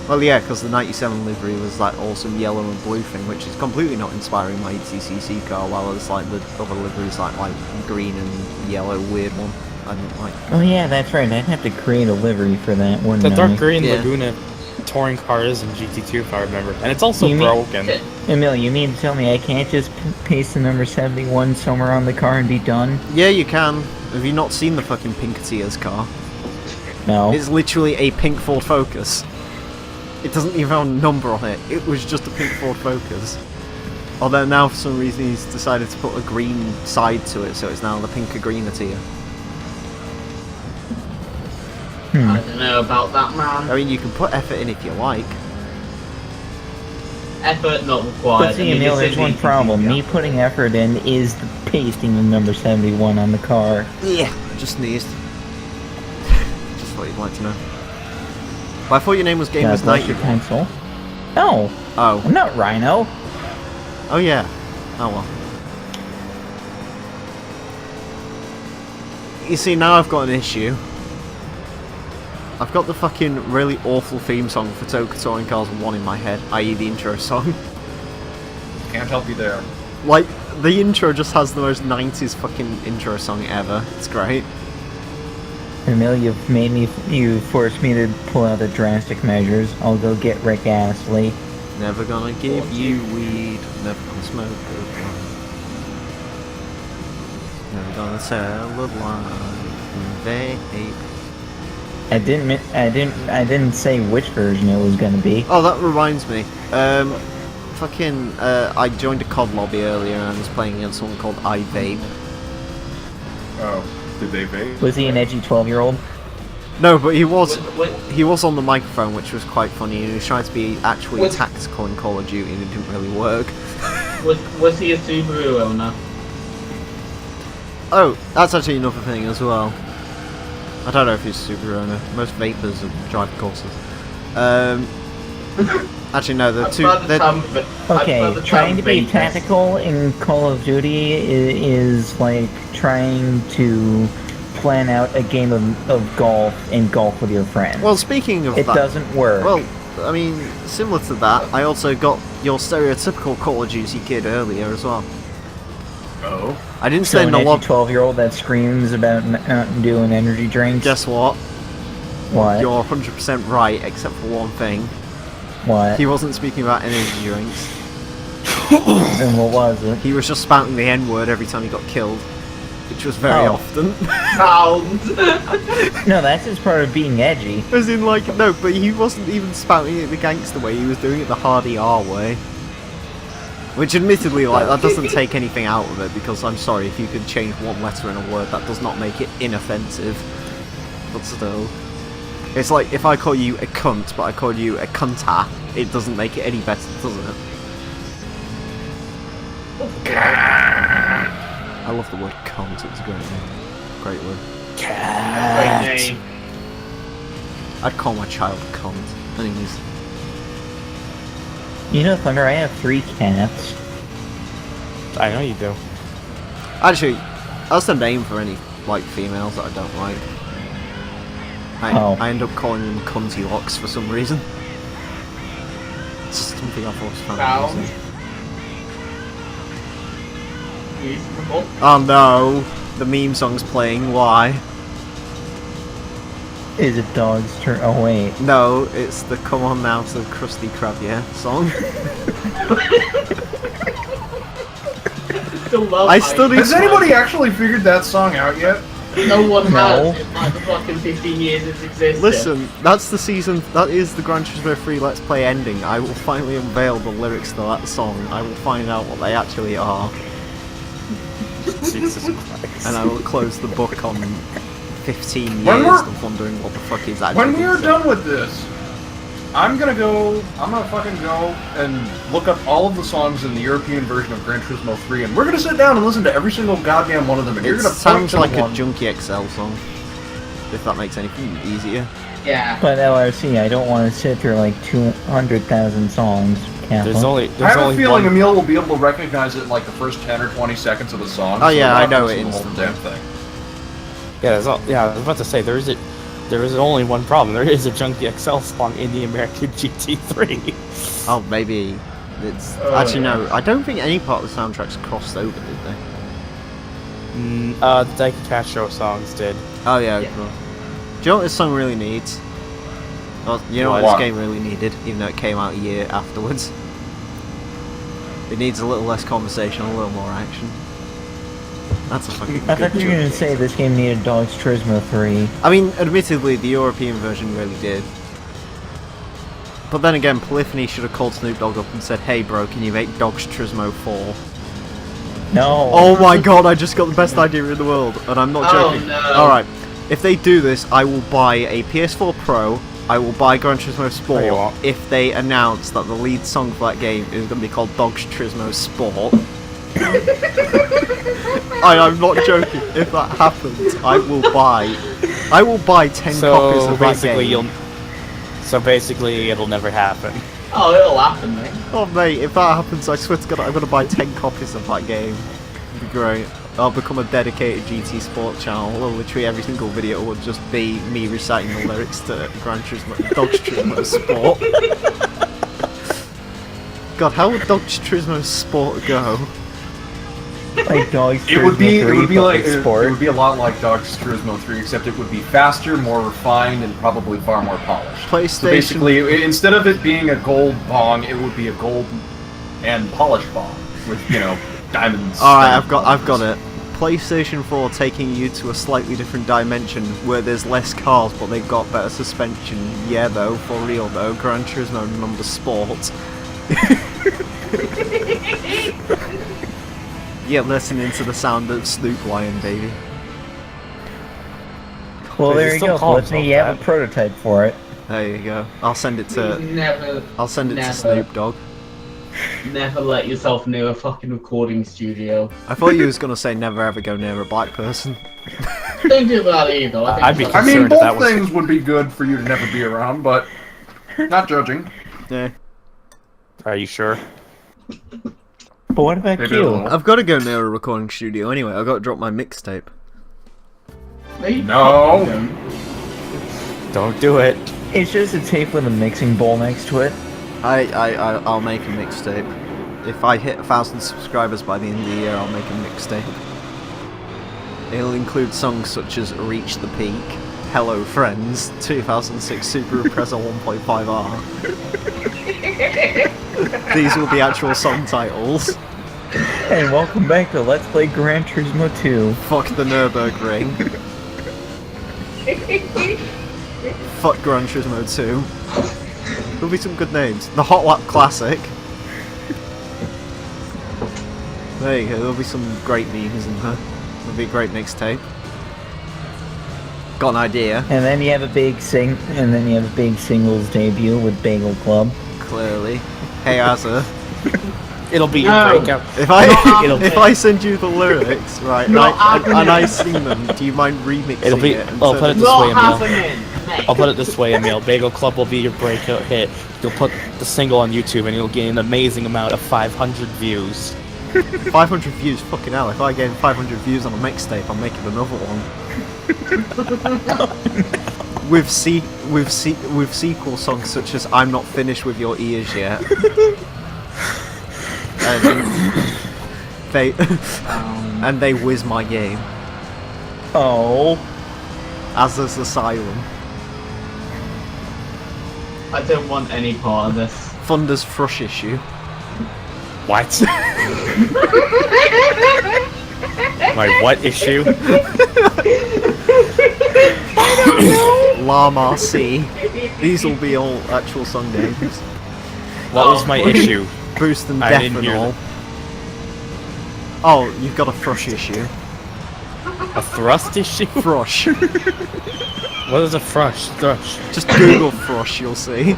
Well, yeah, because the 97 livery was that awesome yellow and blue thing, which is completely not inspiring my 80cc car, while it's like the other liveries like green and yellow weird one. I don't like. Oh yeah, that's right. I'd have to create a livery for that, wouldn't The dark I? green Yeah. Laguna touring car is in GT2, if I remember, and it's also You mean- broken. Emile, you mean to tell me I can't just paste the number 71 somewhere on the car and be done? Yeah, you can. Have you not seen the fucking Pinketeer's car? No. It's literally a pink Ford Focus. It doesn't even have a number on it. It was just a pink Ford Focus. Although now for some reason he's decided to put a green side to it, so it's now the pinker greener tier. I don't know about that, man. I mean, you can put effort in if you like. Effort not required. But see, I mean, Emile, this there's is one easy, problem. yeah. Me putting effort in is the pasting the number 71 on the car. Yeah, just sneezed. Just thought you'd like to know. But I thought your name was God Gamers bless your 91. pencil. No, Oh. I'm not Rhino. Oh yeah. Oh well. You see, now I've got an issue. I've got the fucking really awful theme song for Toka Touring Cars 1 in my head, i.e. the intro song. Can't help you there. Like, the intro just has the most 90s fucking intro song ever. It's great. Emile, you forced me to pull out the drastic measures. I'll go get Rick Astley. Never gonna give you weed, never gonna smoke a blunt. Never gonna tell a lie, vape. I didn't say which version it was gonna be. Oh, that reminds me. I joined a COD lobby earlier and I was playing against someone called iVape. Oh, did they vape? Was he an edgy 12-year-old? No, but he was Wait, he was on the microphone, which was quite funny. And he was trying to be actually Wait. tactical in Call of Duty, and it didn't really work. was he a Subaru owner? Oh, that's actually another thing as well. I don't know if he's a super owner. Most vapors drive courses. Actually, no, the two. Okay, trying to be tactical in Call of Duty is like trying to plan out a game of golf and golf with your friends. Well, speaking of it that, doesn't work. Well, I mean, similar to that, I also got your stereotypical Call of Duty kid earlier as well. Oh. I didn't so say in an the edgy lobby. 12-year-old that screams about not doing energy drinks. Guess what? What? You're 100% right, except for one thing. What? He wasn't speaking about energy drinks. And what was it? He was just spouting the N-word every time he got killed, which was very Oh. often. Sound. No, that's just part of being edgy. As in, like, no, but he wasn't even spouting it the gangster way, he was doing it the hardy R way. Which admittedly, like, that doesn't take anything out of it, because I'm sorry, if you could change one letter in a word, that does not make it inoffensive. But still. It's like, if I call you a cunt, but I call you a cunta, it doesn't make it any better, does it? I love the word cunt, it's a great name. Great word. Great name. I'd call my child a cunt. Anyways. You know, Thunder, I have 3 cats. I know you do. Actually, that's the name for any, like, females that I don't like. Oh. I end up calling them cunty locks for some reason. It's just something I've always found Sound. amusing. Reasonable. Oh no! The meme song's playing, why? Is it dog's turn? Oh, wait. No, it's the Come On Now to Krusty Krab, yeah, song. Still love I still need Has anybody actually figured that song out yet? No one No. has in like the fucking 15 years it's existed. Listen, that's the season. That is the Gran Turismo 3 Let's Play ending. I will finally unveil the lyrics to that song. I will find out what they actually are, Jesus Christ. and I will close the book on 15 When years we're- of wondering what the fuck is actually. When we are said. done with this, I'm gonna fucking go and look up all of the songs in the European version of Gran Turismo 3, and we're gonna sit down and listen to every single goddamn one of them, and you're It gonna point sounds to like the a one. Junkie XL song, if that makes anything easier. Yeah. But LRC, I don't want to sit through like 200,000 songs. Kappa. There's only I have a feeling one. Emile will be able to recognize it in like the first 10 or 20 seconds of the song. Oh, yeah, we'll I have to know listen it to the whole instantly. damn thing. Yeah, I was about to say there is only one problem. There is a Junkie XL song in the American GT3. Oh, maybe it's Oh, actually yeah. no. I don't think any part of the soundtrack's crossed over, did they? The Daiki Castro songs did. Oh yeah. Yeah. Cool. Do you know what this song really needs? Well, you know what What? this game really needed, even though it came out a year afterwards. It needs a little less conversation, a little more action. That's a fucking I good thought you were going joke. to say this game needed Dog's Turismo 3. I mean, admittedly, the European version really did. But then again, Polyphony should have called Snoop Dogg up and said, "Hey bro, can you make Dog's Turismo 4? No. Oh my god, I just got the best idea in the world, and I'm not Oh, joking. no. Alright, if they do this, I will buy a PS4 Pro, I will buy Gran Turismo Sport you what? if they announce that the lead song for that game is going to be called Dog's Turismo Sport. I'm not joking. If that happens, I will buy 10 copies of that game. So basically, it'll never happen. Oh, it'll happen, mate. Oh mate, if that happens, I swear to God, I'm gonna buy 10 copies of that game. It'd be great. I'll become a dedicated GT Sport channel. Well, literally every single video would just be me reciting the lyrics to Gran Turismo, Dog's Turismo Sport. God, how would Dog's Turismo Sport go? Like Dog's It would be, Turismo 3, but like it sport. would be a lot like Dog's Turismo 3, except it would be faster, more refined, and probably far more polished. PlayStation. So basically, instead of it being a gold bong, it would be a gold and polished bong with, you know, diamonds. Alright, I've got it. PlayStation 4 taking you to a slightly different dimension where there's less cars but they've got better suspension. Yeah though, for real though, Gran Turismo number Sport. Yeah, listening to the sound of Snoop Lion, baby. Well, They there you still go, call Felicity. themselves You have that. a prototype for it. There you go. I'll send it to Never to Snoop Dogg. Never let yourself near a fucking recording studio. I thought you was gonna say never ever go near a black person. Don't do that either. I think I'd be that's- I mean, concerned if that both was- things would be good for you to never be around, but not judging. Yeah. Are you sure? But what about Maybe a you? little. I've got to go near a recording studio anyway. I've got to drop my mixtape. you No. fucking don't. Don't do it. It's just a tape with a mixing bowl next to it. I'll make a mixtape. If I hit 1,000 subscribers by the end of the year, I'll make a mixtape. It'll include songs such as Reach the Peak, Hello Friends, 2006 Subaru Impreza 1.5R. These will be actual song titles. And welcome back to Let's Play Gran Turismo 2. Fuck the Nürburgring. Fuck Gran Turismo 2. There'll be some good names. The Hot Lap Classic. There you go, there'll be some great memes in there. It'll be a great mixtape. Got an idea, And then you have a big singles debut with Bagel Club. clearly. Hey Azza, It'll be your No. breakout. if It'll- I send you the lyrics, right, and Not I happening. sing them, do you mind remixing It'll be- it? and I'll turn put it it- this Not way, Emile. happening, mate. I'll put it this way, Emile. Bagel Club will be your breakout hit. You'll put the single on YouTube and you'll gain an amazing amount of 500 views. 500 views, fucking hell. If I gain 500 views on a mixtape, I'm making another one. with sequel songs such as "I'm Not Finished with Your Ears Yet," and they whiz my game. Oh. Azza's Asylum, I don't want any part of this. Thunder's Thrush Issue. What? My what issue? Llama C. These will be all actual song names. What was my issue? Boost and I death didn't and hear all. Oh, you've got a thrush issue. A thrust issue? Thrush. What is a thrush? Just Google thrush, you'll see.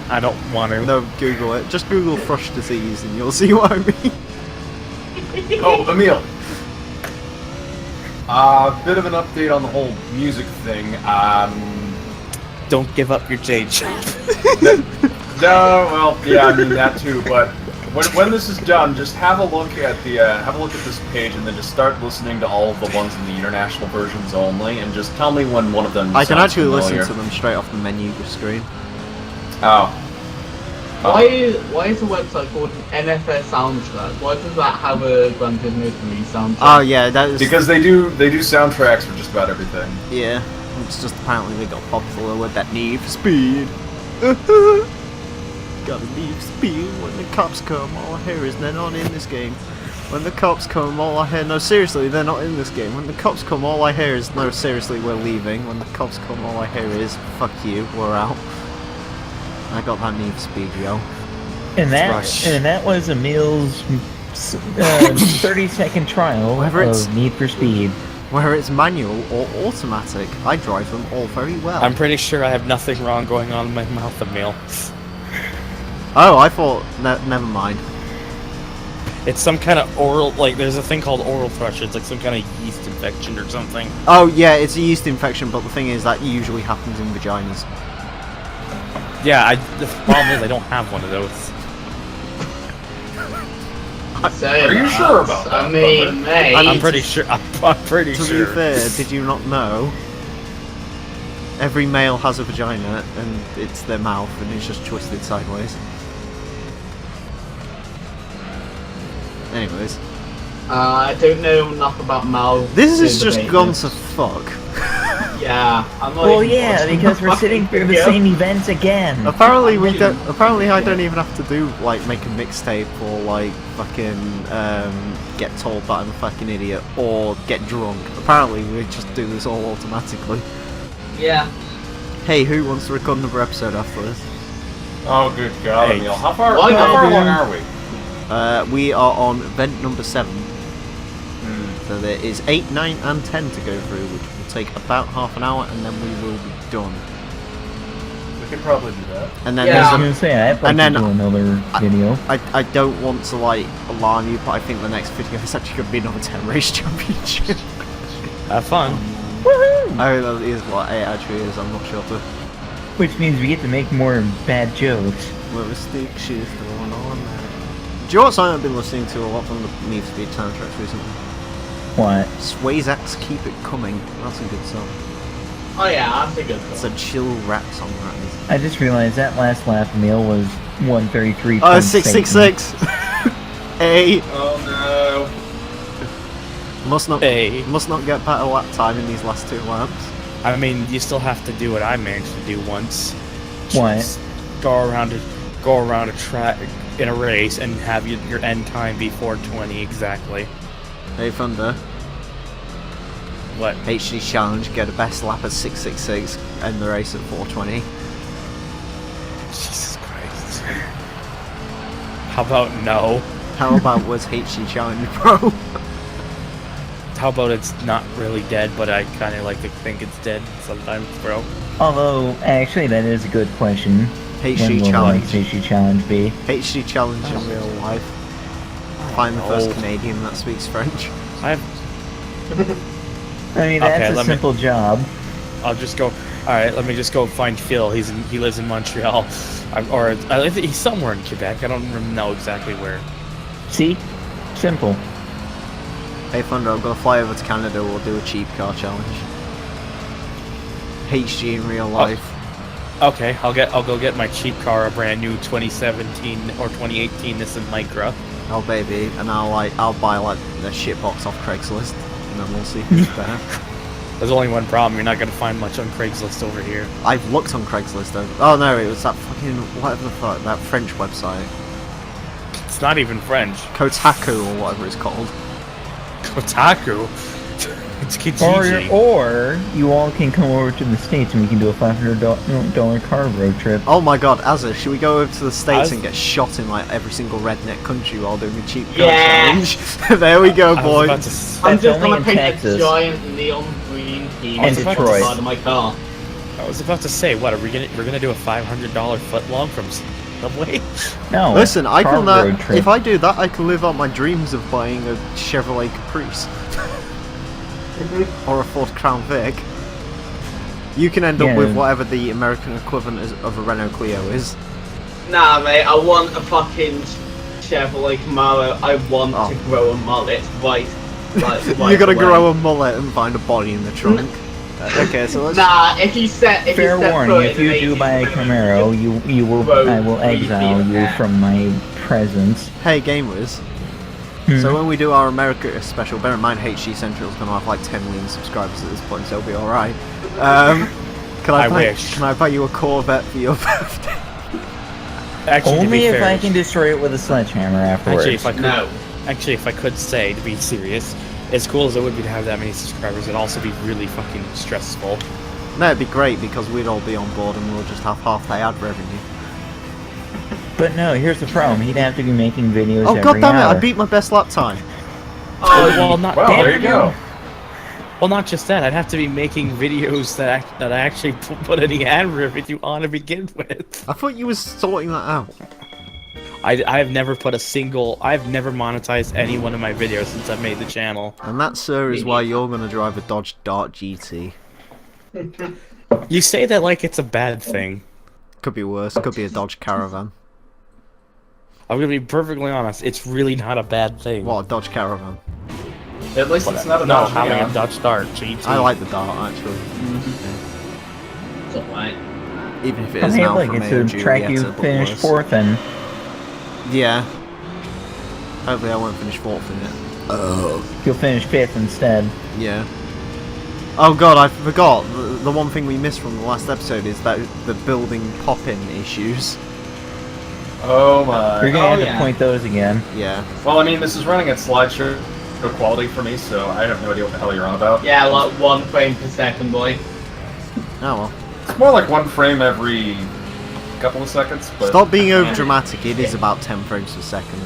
I don't want to. No, Google it. Just Google thrush disease and you'll see what I mean. Oh, Emile. Bit of an update on the whole music thing. Don't give up your day job. No, well, yeah, I mean that too. But when this is done, just have a look at this page, and then just start listening to all of the ones in the international versions only, and just tell me when one of them. I can sounds actually familiar. listen to them straight off the menu screen. Oh. Why is the website called NFS Soundtrack? Why does that have a Gran Turismo 3 soundtrack? Oh yeah, that is Because they do soundtracks for just about everything. yeah. It's just apparently they got popular with that need for speed. Gotta need for speed when the cops come. All I hear is they're not in this game. When the cops come, all I hear no seriously they're not in this game. When the cops come, all I hear is no seriously we're leaving. When the cops come, all I hear is fuck you, we're out. I got that need for speed, yo. And Thrush. that was Emile's 30-second trial Whether it's- of Need for Speed. Whether it's manual or automatic, I drive them all very well. I'm pretty sure I have nothing wrong going on in my mouth, Emile. Oh, I thought never mind. It's some kind of oral, like, there's a thing called oral thrush. It's like some kind of yeast infection or something. Oh yeah, it's a yeast infection, but the thing is that usually happens in vaginas. Yeah, the problem is I don't have one of those. Are you sure about that? I mean, mate. I'm pretty sure. I'm pretty To sure. be fair, did you not know? Every male has a vagina, and it's their mouth, and it's just twisted sideways. Anyways, I don't know enough about mouths. this is to just debate gone this. to fuck. Yeah, I'm not Well, even yeah, watching because the we're sitting through the fucking same events again. Apparently we don't. Apparently I don't even have to do like make a mixtape or like fucking get told that I'm a fucking idiot or get drunk. Apparently we just do this all automatically. video. Yeah. Hey, who wants to record another episode after this? Oh, good God, Hey. Emile. How far Why not, along dude? are we? We are on event number 7. So there is 8, 9, and 10 to go through, which will take about half an hour, and then we will be done. We can probably do that. And then Yeah. I was there's gonna say, I'd like And then to do another video. I don't want to like alarm you, but I think the next video is actually going to be another 10 race championship. Have fun. Woohoo! Oh, that is what it actually is. I'm not sure. But Which means we get to make more bad jokes. with a stick shift going on there. Do you know what song I've been listening to a lot from the Need for Speed soundtracks recently? What? Sway's X Keep It Coming. That's a good song. Oh yeah, that's a good It's one. a chill rap song, that is. I just realized that last laugh meal was 133. Oh, 666! Hey! Oh Must not Hey. must not get better lap time in these last 2 laps. I mean, you still have to do what I managed to do once. What? Just go around a track in a race and have your end time be 4:20 exactly. Hey Thunder, What? HD challenge, get a best lap at 666, end the race at 420. Jesus Christ. How about no? How about was HD challenge pro? How about it's not really dead, but I kind of like to think it's dead sometimes, bro? Although, actually, that is a good question. When HD will the challenge. next HD challenge be? HD challenge in real life. Find the first Canadian that speaks French. I'll I mean, Okay, that's a let me- simple job. just go. All right, let me just go find Phil. He lives in Montreal, I think he's somewhere in Quebec. I don't know exactly where. See? Simple. Hey Thunder, I'm gonna fly over to Canada, we'll do a cheap car challenge. HG in real life. Okay, I'll go get my cheap car, a brand new 2017 or 2018 Nissan Micra. Oh baby, and I'll buy like the shit box off Craigslist, and then we'll see who's better. There's only one problem: you're not gonna find much on Craigslist over here. I've looked on Craigslist though. Oh no, it was that fucking whatever the fuck, that French website. It's not even French. Kotaku or whatever it's called. Kotaku. It's Kijiji. Or you all can come over to the States and we can do a $500 car road trip. Oh my god, Azza, should we go over to the States Az- and get shot in like every single redneck country while doing a cheap gun Yeah. challenge? There we go, I was boys. about to s- I'm That's just only gonna in paint Texas. a giant neon green key And on the Detroit. side of my car. I was about to say, what are we're gonna do a $500 footlong from Subway? No. Listen, I car can. road trip. If I do that, I can live out my dreams of buying a Chevrolet Caprice or a Ford Crown Vic. You can end up Yeah. with whatever the American equivalent of a Renault Clio is. Nah, mate, I want a fucking Chevrolet Camaro. I want Oh. to grow a mullet right You gotta away. grow a mullet and find a body in the trunk. Okay, so let's. Nah, if you step Fair foot warning, in if an you do 80s buy a Camaro, you will Road I will creepy exile you cat. from my presence. Hey, Gamers. Hmm. So when we do our America special, bear in mind HG Central's gonna have like 10 million subscribers at this point, so it'll be alright. Can I buy, wish. Can I buy you a Corvette for your birthday? Actually, to Only be if fair, I can destroy it with a sledgehammer afterwards. Actually, if I could say, to be serious, as cool as it would be to have that many subscribers, it'd also be really fucking stressful. No, it'd be great because we'd all be on board and we'll just have half the ad revenue. But no, here's the problem. He'd have to be making videos Oh every god damn it, hour. I beat my best lap time. Oh, well, not Well, damn there you it. go. Well, not just that. I'd have to be making videos that I actually put any ad revenue on to begin with. I thought you was sorting that out. I've never put a single. I've never monetized any one of my videos since I made the channel. And that, sir, is why you're gonna drive a Dodge Dart GT. You say that like it's a bad thing. Could be worse, could be a Dodge Caravan. I'm gonna be perfectly honest. It's really not a bad thing. What, a Dodge Caravan? At least it's not a No, Dodge having Neon. a Dutch Dart GT. I like the Dart, actually. It's alright. Even if it Oh, is hey, now look, from it's Romeo a and track Julieta, you but finished worse. fourth in. Yeah. Hopefully I won't finish fourth in it. You'll finish fifth instead. Yeah. Oh god, I forgot. The one thing we missed from the last episode is that the building pop-in issues. Oh my. You're gonna have yeah. to point those again. Yeah. Well, I mean, this is running at slideshow quality for me, so I have no idea what the hell you're on about. Yeah, like 1 frame per second, boy. Oh well. It's more like 1 frame every couple of seconds, but... Stop being over dramatic, it is about 10 frames per second.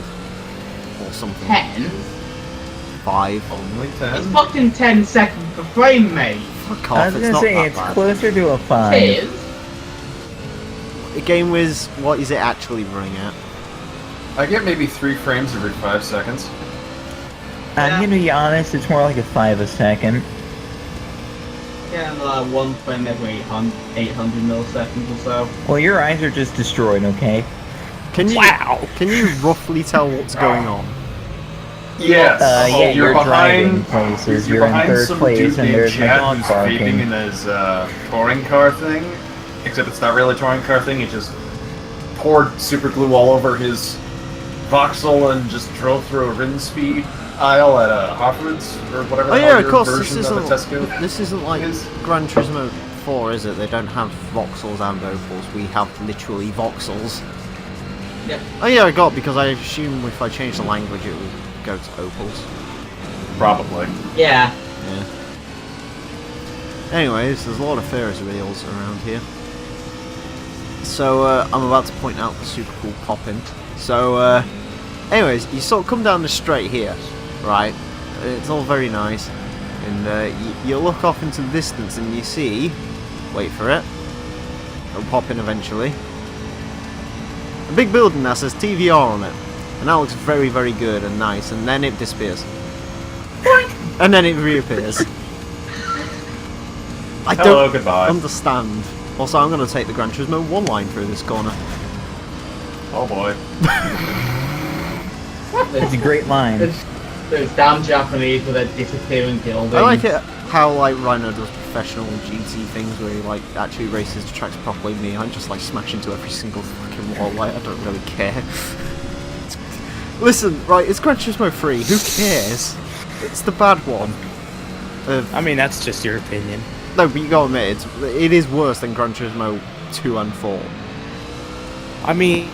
Or something. 10? 5. Only It's 10? fucking 10 seconds per frame, mate. Fuck I off, was it's gonna not say that it's bad. closer to a 5. It is. The game was, what is it actually running at? I get maybe 3 frames every 5 seconds. I'm gonna be honest, it's more like a 5 a second. Yeah, like 1 frame every 800 milliseconds or so. Well, your eyes are just destroyed, okay? Can you, Wow. Can you roughly tell what's going on? Yes. Yeah, you're driving places, you're in behind third some place, dude and named there's my Chad dog who's barking. vaping in his touring car thing. Except it's not really a touring car thing, he just poured super glue all over his Vauxhall and just drove through a Rinsby aisle at Hoffman's, or whatever Oh the yeah, hell of your course, this version of a Tesco isn't like is. Gran Turismo 4, is it? They don't have Vauxhalls and Opals, we have literally Vauxhalls. Yep. Oh yeah, I got, because I assume if I change the language it would go to Opals. Probably. Yeah. Yeah. Anyways, there's a lot of Ferris wheels around here. So, I'm about to point out the super cool pop-in. So, anyways, you sort of come down the straight here, right? It's all very nice. And you look off into the distance and you see... Wait for it. It'll pop in eventually. A big building that says TVR on it. And that looks very, very good and nice. And then it disappears. And then it reappears. I Hello, don't goodbye. understand. Also, I'm going to take the Gran Turismo 1 line through this corner. Oh boy. It's a great line. Those damn Japanese with their disappearing buildings. I like it how like Rhino does professional GT things where he like actually races the tracks properly. Me, I'm just like smash into every single fucking wall. Like I don't really care. Listen, right? It's Gran Turismo 3. Who cares? It's the bad one. I mean, that's just your opinion. No, but you gotta admit, it is worse than Gran Turismo 2 and 4. I mean,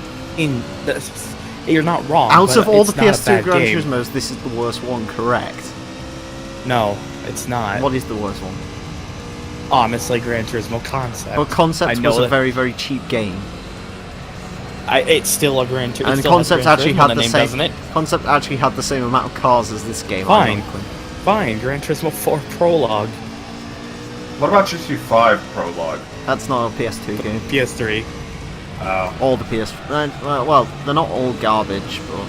You're not wrong. Out but of all the it's not a PS2 bad Gran game. Turismos, this is the worst one, correct? No, it's not. What is the worst one? Honestly, Gran Turismo Concept. But Concept I know was a that- very, very cheap game. It's still a Gran Turismo. And Concept actually had the name, same. doesn't it? Concept actually had the same amount of cars as this game. Fine. ironically. Fine, Gran Turismo 4 Prologue, What about GT5 Prologue? That's not a PS2 game. PS3. All the PS. Well, they're not all garbage, but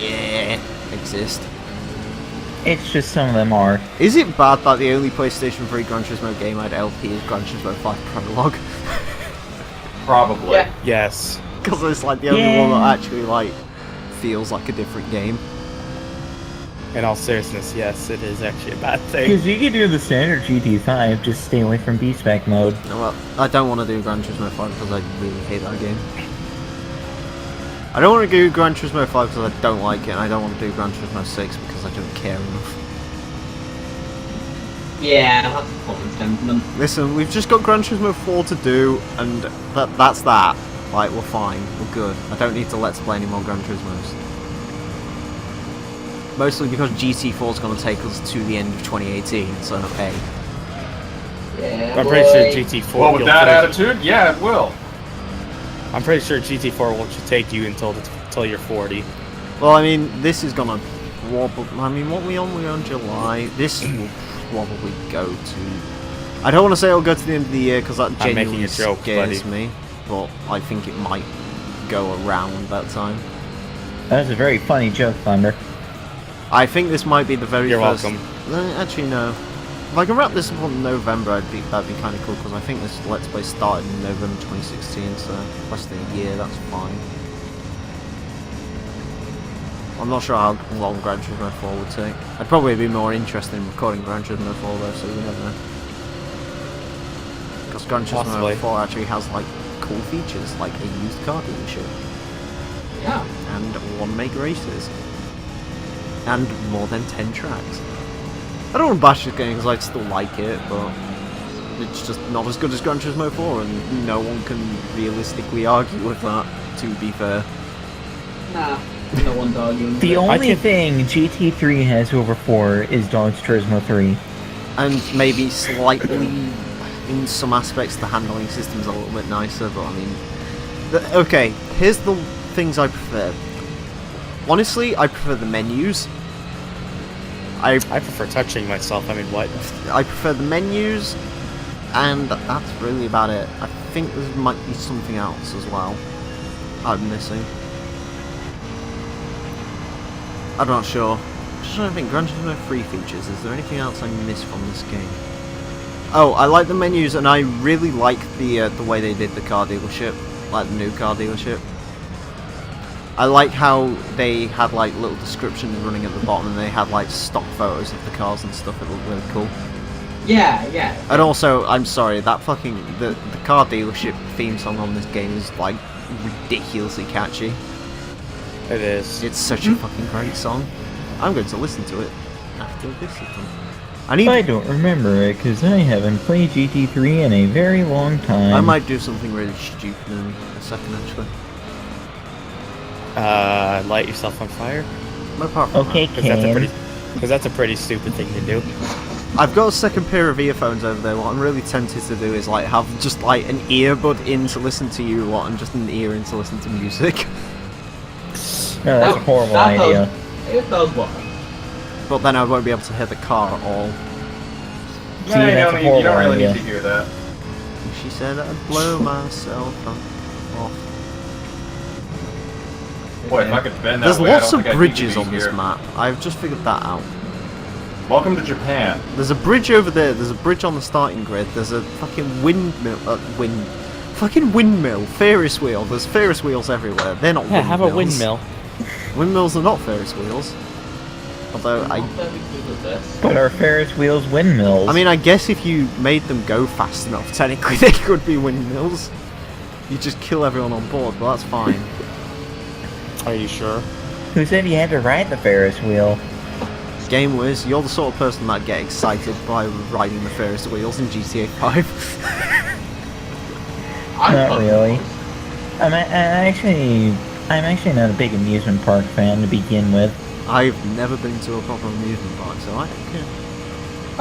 yeah, exist. It's just some of them are. Is it bad that the only PlayStation 3 Gran Turismo game I'd LP is Gran Turismo 5 Prologue? Probably. Yeah. Yes. Because it's like the only one that actually like feels like a different game. In all seriousness, yes, it is actually a bad thing. Because you can do the standard GT5, just stay away from B-Spec mode. Well, I don't want to do Gran Turismo 5 because I really hate that game. I don't want to do Gran Turismo 5 because I don't like it, and I don't want to do Gran Turismo 6 because I don't care enough. Yeah, that's a common sentiment. Listen, we've just got Gran Turismo 4 to do, and that's that. Like, we're fine, we're good. I don't need to Let's Play any more Gran Turismos. Mostly because GT4 is going to take us to the end of 2018, so hey. Yeah, I'm pretty sure boy. GT4. Well, with you'll that finish- attitude, yeah, it will. I'm pretty sure GT4 will just take you until you're 40. Well, I mean, this is going to wobble. I mean, what we on? We're on July. This will probably go to. I don't want to say it'll go to the end of the year because that I'm making genuinely a joke, scares buddy. me. But I think it might go around that time. That was a very funny joke, Thunder. I think this might be the very You're first. welcome. Actually, no. If I can wrap this up in November, that'd be kind of cool because I think this Let's Play started in November 2016, so less than a year. That's fine. I'm not sure how long Gran Turismo 4 would take. I'd probably be more interested in recording Gran Turismo 4 though, so you never know. Because Gran Turismo Possibly. 4 actually has like cool features, like a used car dealership Yeah. and 1 meg races. And more than 10 tracks. I don't want to bash this game because I still like it, but it's just not as good as Gran Turismo 4, and no one can realistically argue with that, to be fair. Nah, no one's arguing. The with it. only thing GT3 has over 4 is Gran Turismo 3. And maybe slightly, in some aspects, the handling system's a little bit nicer, but I mean... okay, here's the things I prefer. Honestly, I prefer the menus. I prefer touching myself. I mean, what? I prefer the menus, and that's really about it. I think there might be something else as well I'm missing. I'm not sure. I'm just trying to think. Gran Turismo 3 features. Is there anything else I miss from this game? Oh, I like the menus, and I really like the way they did the car dealership, like the new car dealership. I like how they had like little descriptions running at the bottom, and they had like stock photos of the cars and stuff. It looked really cool. Yeah, yeah. And also, I'm sorry, that fucking the car dealership theme song on this game is like ridiculously catchy. It is. It's such a fucking great song. I'm going to listen to it after this is done. I need. I don't remember it because I haven't played GT3 in a very long time. I might do something really stupid in a second, actually. Light yourself on fire. Apart from Okay, that, Because that's a pretty stupid thing to do. I've got a second pair of earphones over there. What I'm really tempted to do is like have just like an earbud in to listen to you lot and just an ear in to listen to music. No, that's a horrible that idea. It does work. But then I won't be able to hear the car at all. See, that's a you don't horrible really idea. need to hear that. She said I'd blow myself off. Boy, if I could bend that There's way, I lots don't of think I'd bridges need on to be this here. map. I've just figured that out. Welcome to Japan. There's a bridge over there. There's a bridge on the starting grid. There's a fucking windmill. Fucking windmill. Ferris wheel. There's Ferris wheels everywhere. They're not Yeah, windmills. have a windmill. Windmills are not Ferris wheels. Although I'm not very good at this. But are Ferris wheels windmills? I mean, I guess if you made them go fast enough, technically they could be windmills. You just kill everyone on board, but that's fine. Are you sure? Who said you had to ride the Ferris wheel? Game Wiz, you're the sort of person that get excited by riding the Ferris wheels in GTA 5. Not really. I actually I'm actually not a big amusement park fan to begin with. I've never been to a proper amusement park, so I don't care.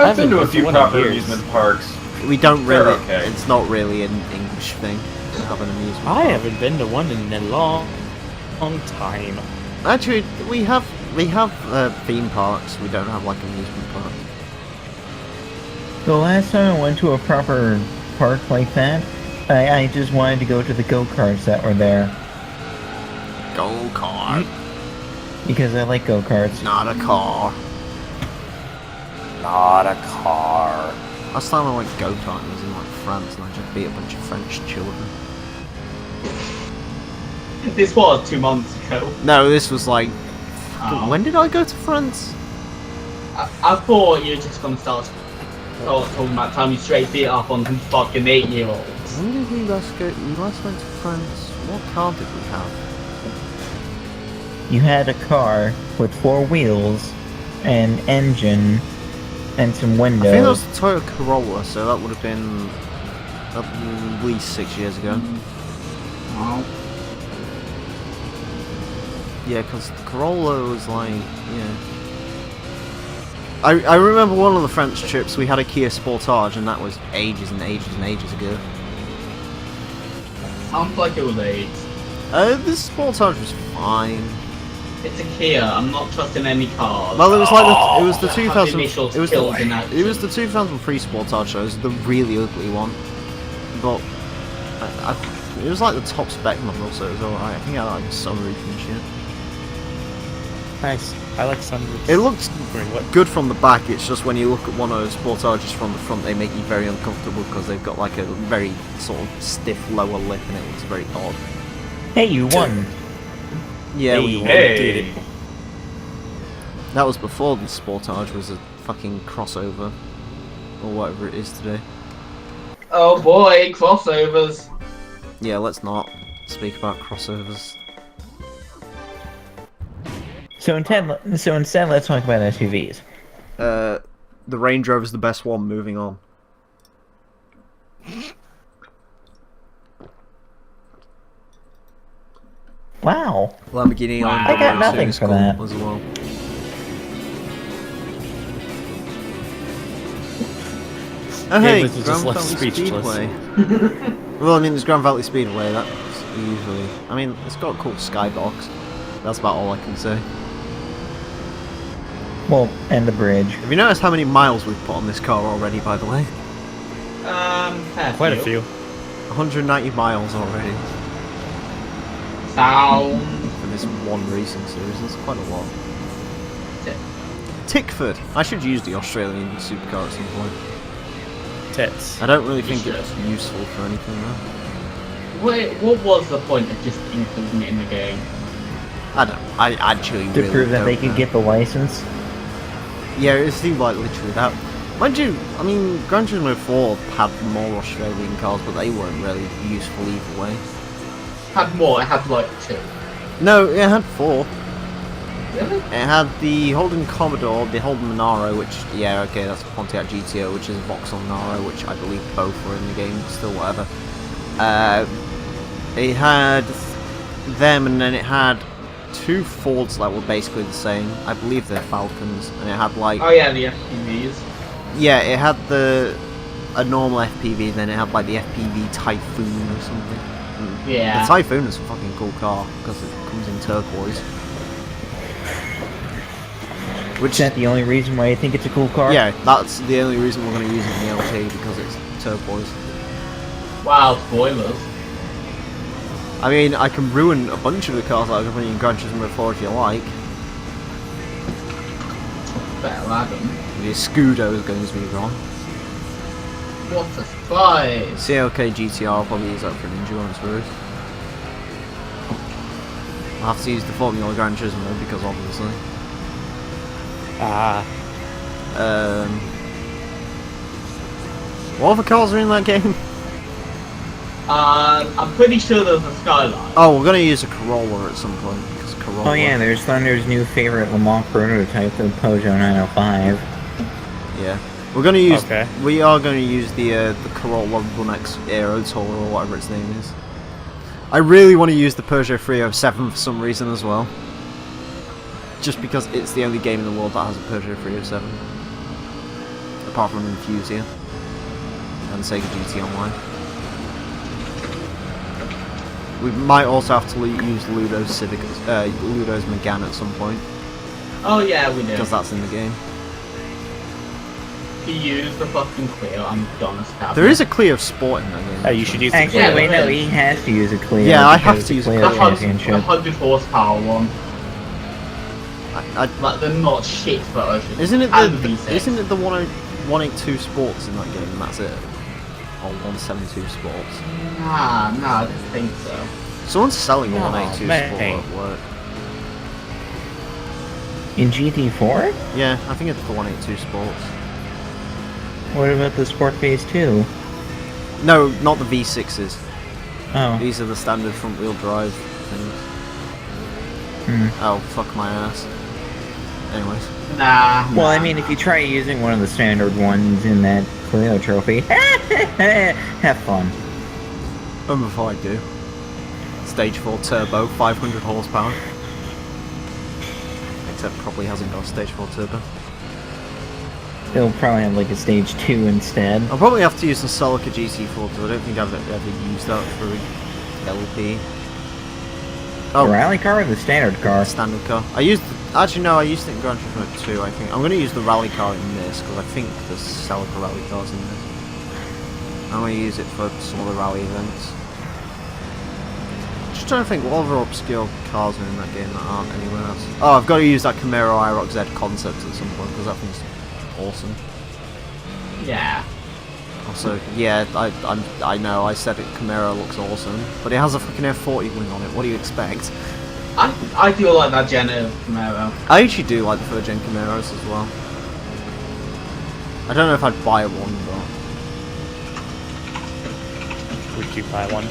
I've been to a few one in proper years. amusement parks. We don't They're really. okay. It's not really an English thing to have an amusement I park. haven't been to one in a long time. Actually, we have theme parks. We don't have like amusement parks. The last time I went to a proper park like that, I just wanted to go to the go-karts that were there. Go kart, Because I like go-karts. not a car. Not a car. Last time I went go karting was in like France, and I just beat a bunch of French children. This was 2 months ago. No, this was like. Oh. When did I go to France? I thought you were just gonna start talking about time you straight beat up on some fucking 8-year-olds. When did we last go? We last went to France. What car did we have? You had a car with 4 wheels, an engine, and some windows. I think that was the Toyota Corolla, so that would have been at least 6 years ago. Oh. Yeah, because the Corolla was like, yeah. I remember one of the French trips, we had a Kia Sportage, and that was ages and ages and ages ago. Sounds like it was AIDS. This Sportage was fine. It's a Kia. I'm not trusting any cars. Well, it was like it was the Have 2000. initials It was killed in action. it was the 2003 Sportage. So it was the really ugly one, but it was like the top spec model, so it was alright. I think I had like a sunroof and shit. Nice. I like sunroofs. It looks What? good from the back. It's just when you look at one of those Sportages from the front, they make you very uncomfortable because they've got like a very sort of stiff lower lip, and it looks very odd. Hey, you won! Yeah, we won. Hey. That was before the Sportage was a fucking crossover, or whatever it is today. Oh boy, crossovers. Yeah, let's not speak about crossovers. So instead, let's talk about SUVs. The Range Rover's the best one. Moving on. Wow. Lamborghini Wow. Island I got Road nothing is for cool that. as well. Oh hey, was just Grand left Valley speechless. Speedway. Well, I mean, there's Grand Valley Speedway. That's usually. I mean, it's got a cool skybox. That's about all I can say. Well, and the bridge. Have you noticed how many miles we've put on this car already? By the way, Quite a few. 190 miles already Sound. for this one racing series. That's quite a lot. Tickford. I should use the Australian supercar at some point. Tits. I don't really think should. it's useful for anything though. Wait, what was the point of just including it in the game? I don't. I actually To really prove that don't they could know. get the license. Yeah, it seemed like literally that. Mind you, I mean, Gran Turismo 4 had more Australian cars, but they weren't really useful either way. Had more. It had like 2. No, it had 4. Really? It had the Holden Commodore, the Holden Monaro, which, yeah, okay, that's a Pontiac GTO, which is a Vauxhall Monaro, which I believe both were in the game, still whatever. It had them, and then it had 2 Fords that were basically the same. I believe they're Falcons, and it had like... Oh yeah, the FPVs. Yeah, it had a normal FPV, then it had like the FPV Typhoon or something. Yeah. The Typhoon is a fucking cool car because it comes in turquoise. Which, Is that the only reason why you think it's a cool car? yeah, that's the only reason we're going to use it in the LT, because it's turquoise. Wow, spoilers. I mean, I can ruin a bunch of the cars that I've running in Gran Turismo 4 if you like. Better Adam. The Scudo is going to be wrong. What a surprise. CLK GTR will probably use that for an endurance race. I'll have to use the Formula Gran Turismo because obviously. What other cars are in that game? I'm pretty sure there's a Skyline. Oh, we're gonna use a Corolla at some point because Corolla. Oh yeah, there's Thunder's new favorite Le Mans prototype, the Peugeot 905. Yeah, we're gonna use. Okay. We are gonna use the Corolla 1X Aero Tour or whatever its name is. I really want to use the Peugeot 307 for some reason as well. Just because it's the only game in the world that has a Peugeot 307. Apart from Infusia. And Sega GT Online. We might also have to use Ludo's Ludo's Megane at some point. Oh yeah, we do. Because that's in the game. If you use the fucking Clio, I'm done as hell. There is a Clio Sport in that game. Oh, you should use the Actually, Clio. wait, no, he has to use a Clio. Yeah, I have because to use a the Clio. The Championship. 100 horsepower one. I, Like the not shit version. isn't it And the V6. isn't it the 182 Sports in that game and that's it? Or 172 Sports? Nah, I don't think so. Someone's selling a No, 182 man. Sport at work. In GT4? Yeah, I think it's the 182 Sports. What about the Sport Phase 2? No, not the V6s. Oh. These are the standard front wheel drive things. Oh, fuck my ass. Anyways. Nah. Well, I mean, if you try using one of the standard ones in that Clio trophy, have fun. And before I do, Stage 4 Turbo, 500 horsepower. Except probably hasn't got a Stage 4 Turbo. They'll probably have like a Stage 2 instead. I'll probably have to use the Celica GT4 because I don't think I've ever used that for LP. The rally car or the standard car? Standard car. I used I used it in Gran Turismo 2, I think. I'm going to use the rally car in this because I think there's Celica rally cars in this. I'm going to use it for some of the rally events. Just trying to think what other obscure cars are in that game that aren't anywhere else. Oh, I've got to use that Camaro IROC Z concept at some point because that thing's awesome. Yeah. Also, yeah, I know, I said it, Camaro looks awesome, but it has a fucking F40 wing on it, what do you expect? I do like that gen of Camaro. I actually do like the third gen Camaros as well. I don't know if I'd buy one, but... Would you buy one?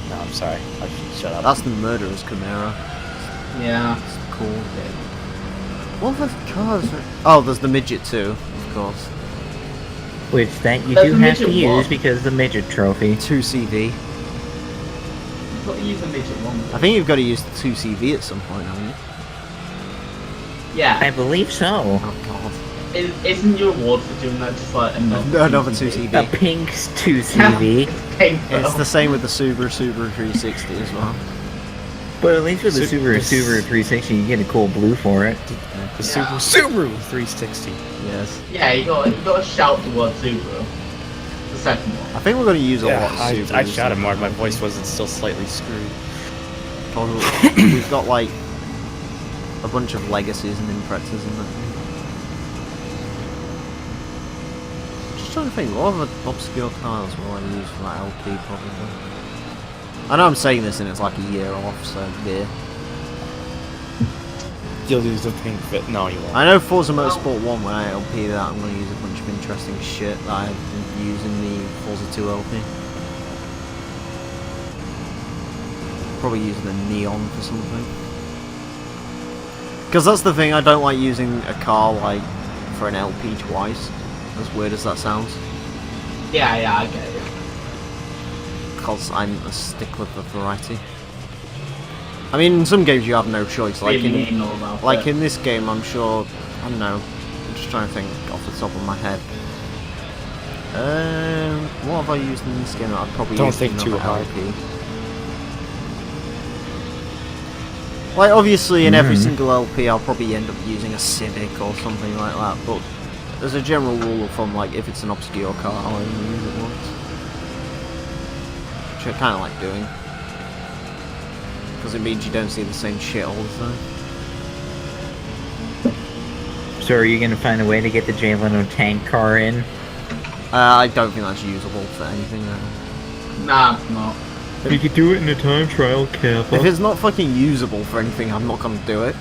No, I'm sorry. I should shut up. That's the Murderer's Camaro. Yeah. It's cool. What other cars are... Oh, there's the Midget too, of course. Which that you That's do the have to midget use one. because of the midget trophy. 2CV. You've got to use a midget one. I think you've got to use the 2CV at some point, haven't you? Yeah. I believe so. Oh god. Isn't your award for doing that just like Another 2CV. A pink 2CV. Pink, It's the same with the Subaru 360 as well. But at least with the Subaru This- 360, you get a cool blue for it. The Yeah. Subaru 360. Yes. Yeah, you got to shout the word Subaru. The second one. I think we're going to use a lot of I Subarus. shouted more. My voice wasn't still slightly screwed. We've got like a bunch of legacies and impretas in that thing. Just trying to think, what other obscure cars will I use for that LP probably? I know I'm saying this and it's like a year off, so yeah. You'll use the pink fit. No, you won't. I know Forza Motorsport 1 when I LP that I'm going to use a bunch of interesting shit that I didn't use in the Forza 2 LP. Probably using the neon for something. Because that's the thing, I don't like using a car like for an LP twice. As weird as that sounds. Yeah, I get it. Because I'm a stickler for variety. I mean, in some games you have no choice. Like Really in, anal about like it. in this game, I'm sure. I don't know. I'm just trying to think off the top of my head. What have I used in this game that I'd probably Don't use think in too another hard. LP? Like obviously, in every single LP, I'll probably end up using a Civic or something like that. But there's a general rule of thumb, like if it's an obscure car, I'll only use it once. Which I kind of like doing. Because it means you don't see the same shit all the time. So are you going to find a way to get the Jay Leno tank car in? I don't think that's usable for anything. Nah, it's not. You could do it in a time trial, Kappa. If it's not fucking usable for anything, I'm not gonna do it.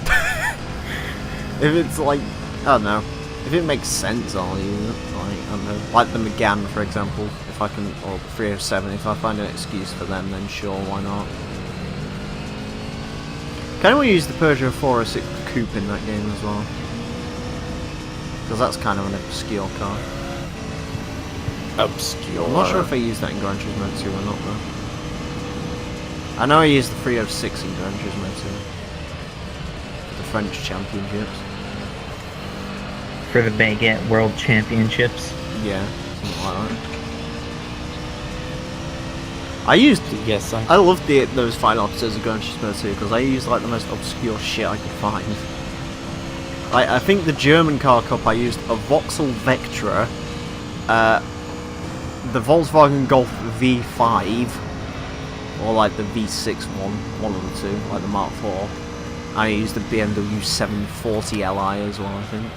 If it's like, I don't know, if it makes sense, I'll use it. Like, I don't know, like the Megane, for example. If I can, or the 307, if I find an excuse for them, then sure, why not? Can we use the Peugeot 406 Coupe in that game as well? Because that's kind of an obscure car. Obscure. I'm not sure if I used that in Gran Turismo 2 or not, though. I know I used the 306 in Gran Turismo 2. For the French Championships. For the Baguette World Championships. Yeah, something like that. I used... Yes, I loved those final episodes of Gran Turismo 2 because I used like the most obscure shit I could find. Like, I think the German Car Cup I used a Vauxhall Vectra, the Volkswagen Golf V5, or like the V6 one of the two, like the Mark IV. I used the BMW 740 Li as well, I think,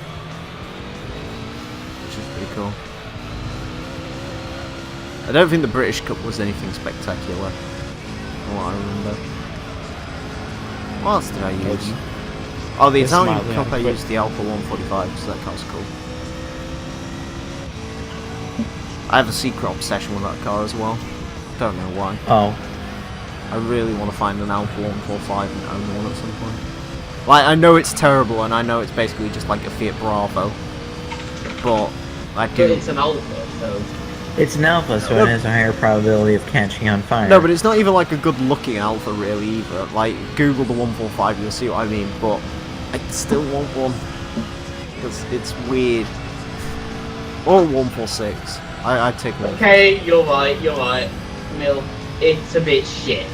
which is pretty cool. I don't think the British Cup was anything spectacular, from what I remember. What else did I use? Oh, the Italian Cup I used the Alpha 145, so that car's cool. I have a secret obsession with that car as well. Don't know why. Oh. I really want to find an Alpha 145 and own one at some point. Like, I know it's terrible, and I know it's basically just like a Fiat Bravo, but I do... But it's an Alpha, so... It's an Alpha, so it has a higher probability of catching on fire. No, but it's not even like a good looking Alpha really either. Like, Google the 145, you'll see what I mean, but I still want one. Because it's weird. Or 146. I'd take one. Okay, you're right. Emile, it's a bit shit.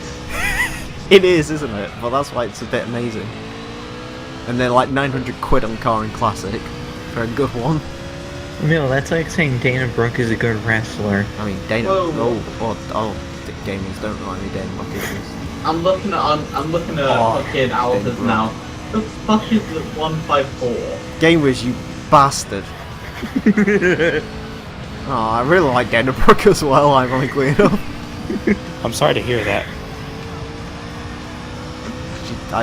It is, isn't it? Well, that's why it's a bit amazing. And they're like 900 quid on Car and Classic for a good one. Emile, that's like saying Dana Brooke is a good wrestler. I mean, Dana... Whoa. Gamers don't know any Dana Brooke is. I'm looking at fucking Alphas now. The fuck is the 154? Gamers, you bastard. Oh, I really like Dana Brooke as well, ironically enough. I'm sorry to hear that.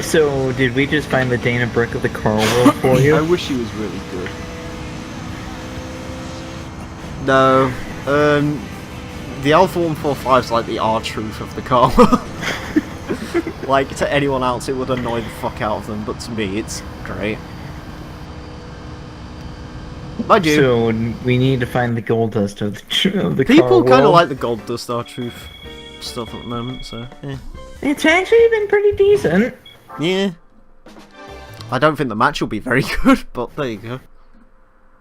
So, did we just find the Dana Brooke of the car world for you? I wish she was really good. No, the Alpha 145 is like the R-truth of the car. Like, to anyone else it would annoy the fuck out of them, but to me it's great. Mind you. So, we need to find the gold dust of the car People kind of world. like the Gold Dust R-truth stuff at the moment, so, yeah. It's actually been pretty decent. Yeah. I don't think the match will be very good, but there you go.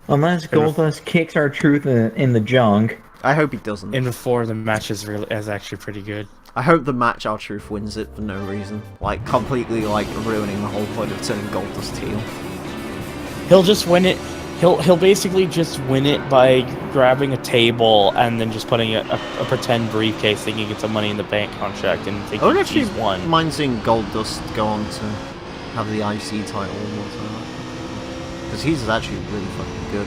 Unless Goldust kicks our truth in the junk. I hope he doesn't. And before the match is actually pretty good. I hope the match R-Truth wins it for no reason. Like, completely, like, ruining the whole point of turning Goldust heel. He'll just win it. He'll basically just win it by grabbing a table and then just putting a pretend briefcase thinking it's a Money in the Bank contract and I would thinking actually he's won. mind seeing Goldust go on to have the IC title or whatever. Because he's actually really fucking good.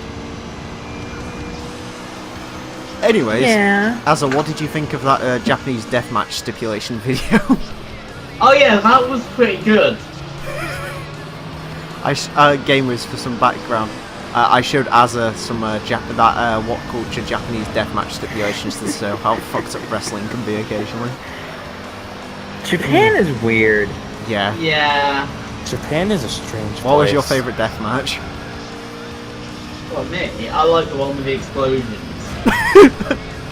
Anyways, Yeah. Asa, what did you think of that Japanese deathmatch stipulation video? Oh yeah, that was pretty good. Gamers, for some background, I showed Asa some what culture Japanese deathmatch stipulations to show how fucked up wrestling can be occasionally. Japan is weird. Yeah. Yeah. Japan is a strange What was place. your favourite deathmatch? Well, me, I like the one with the explosions.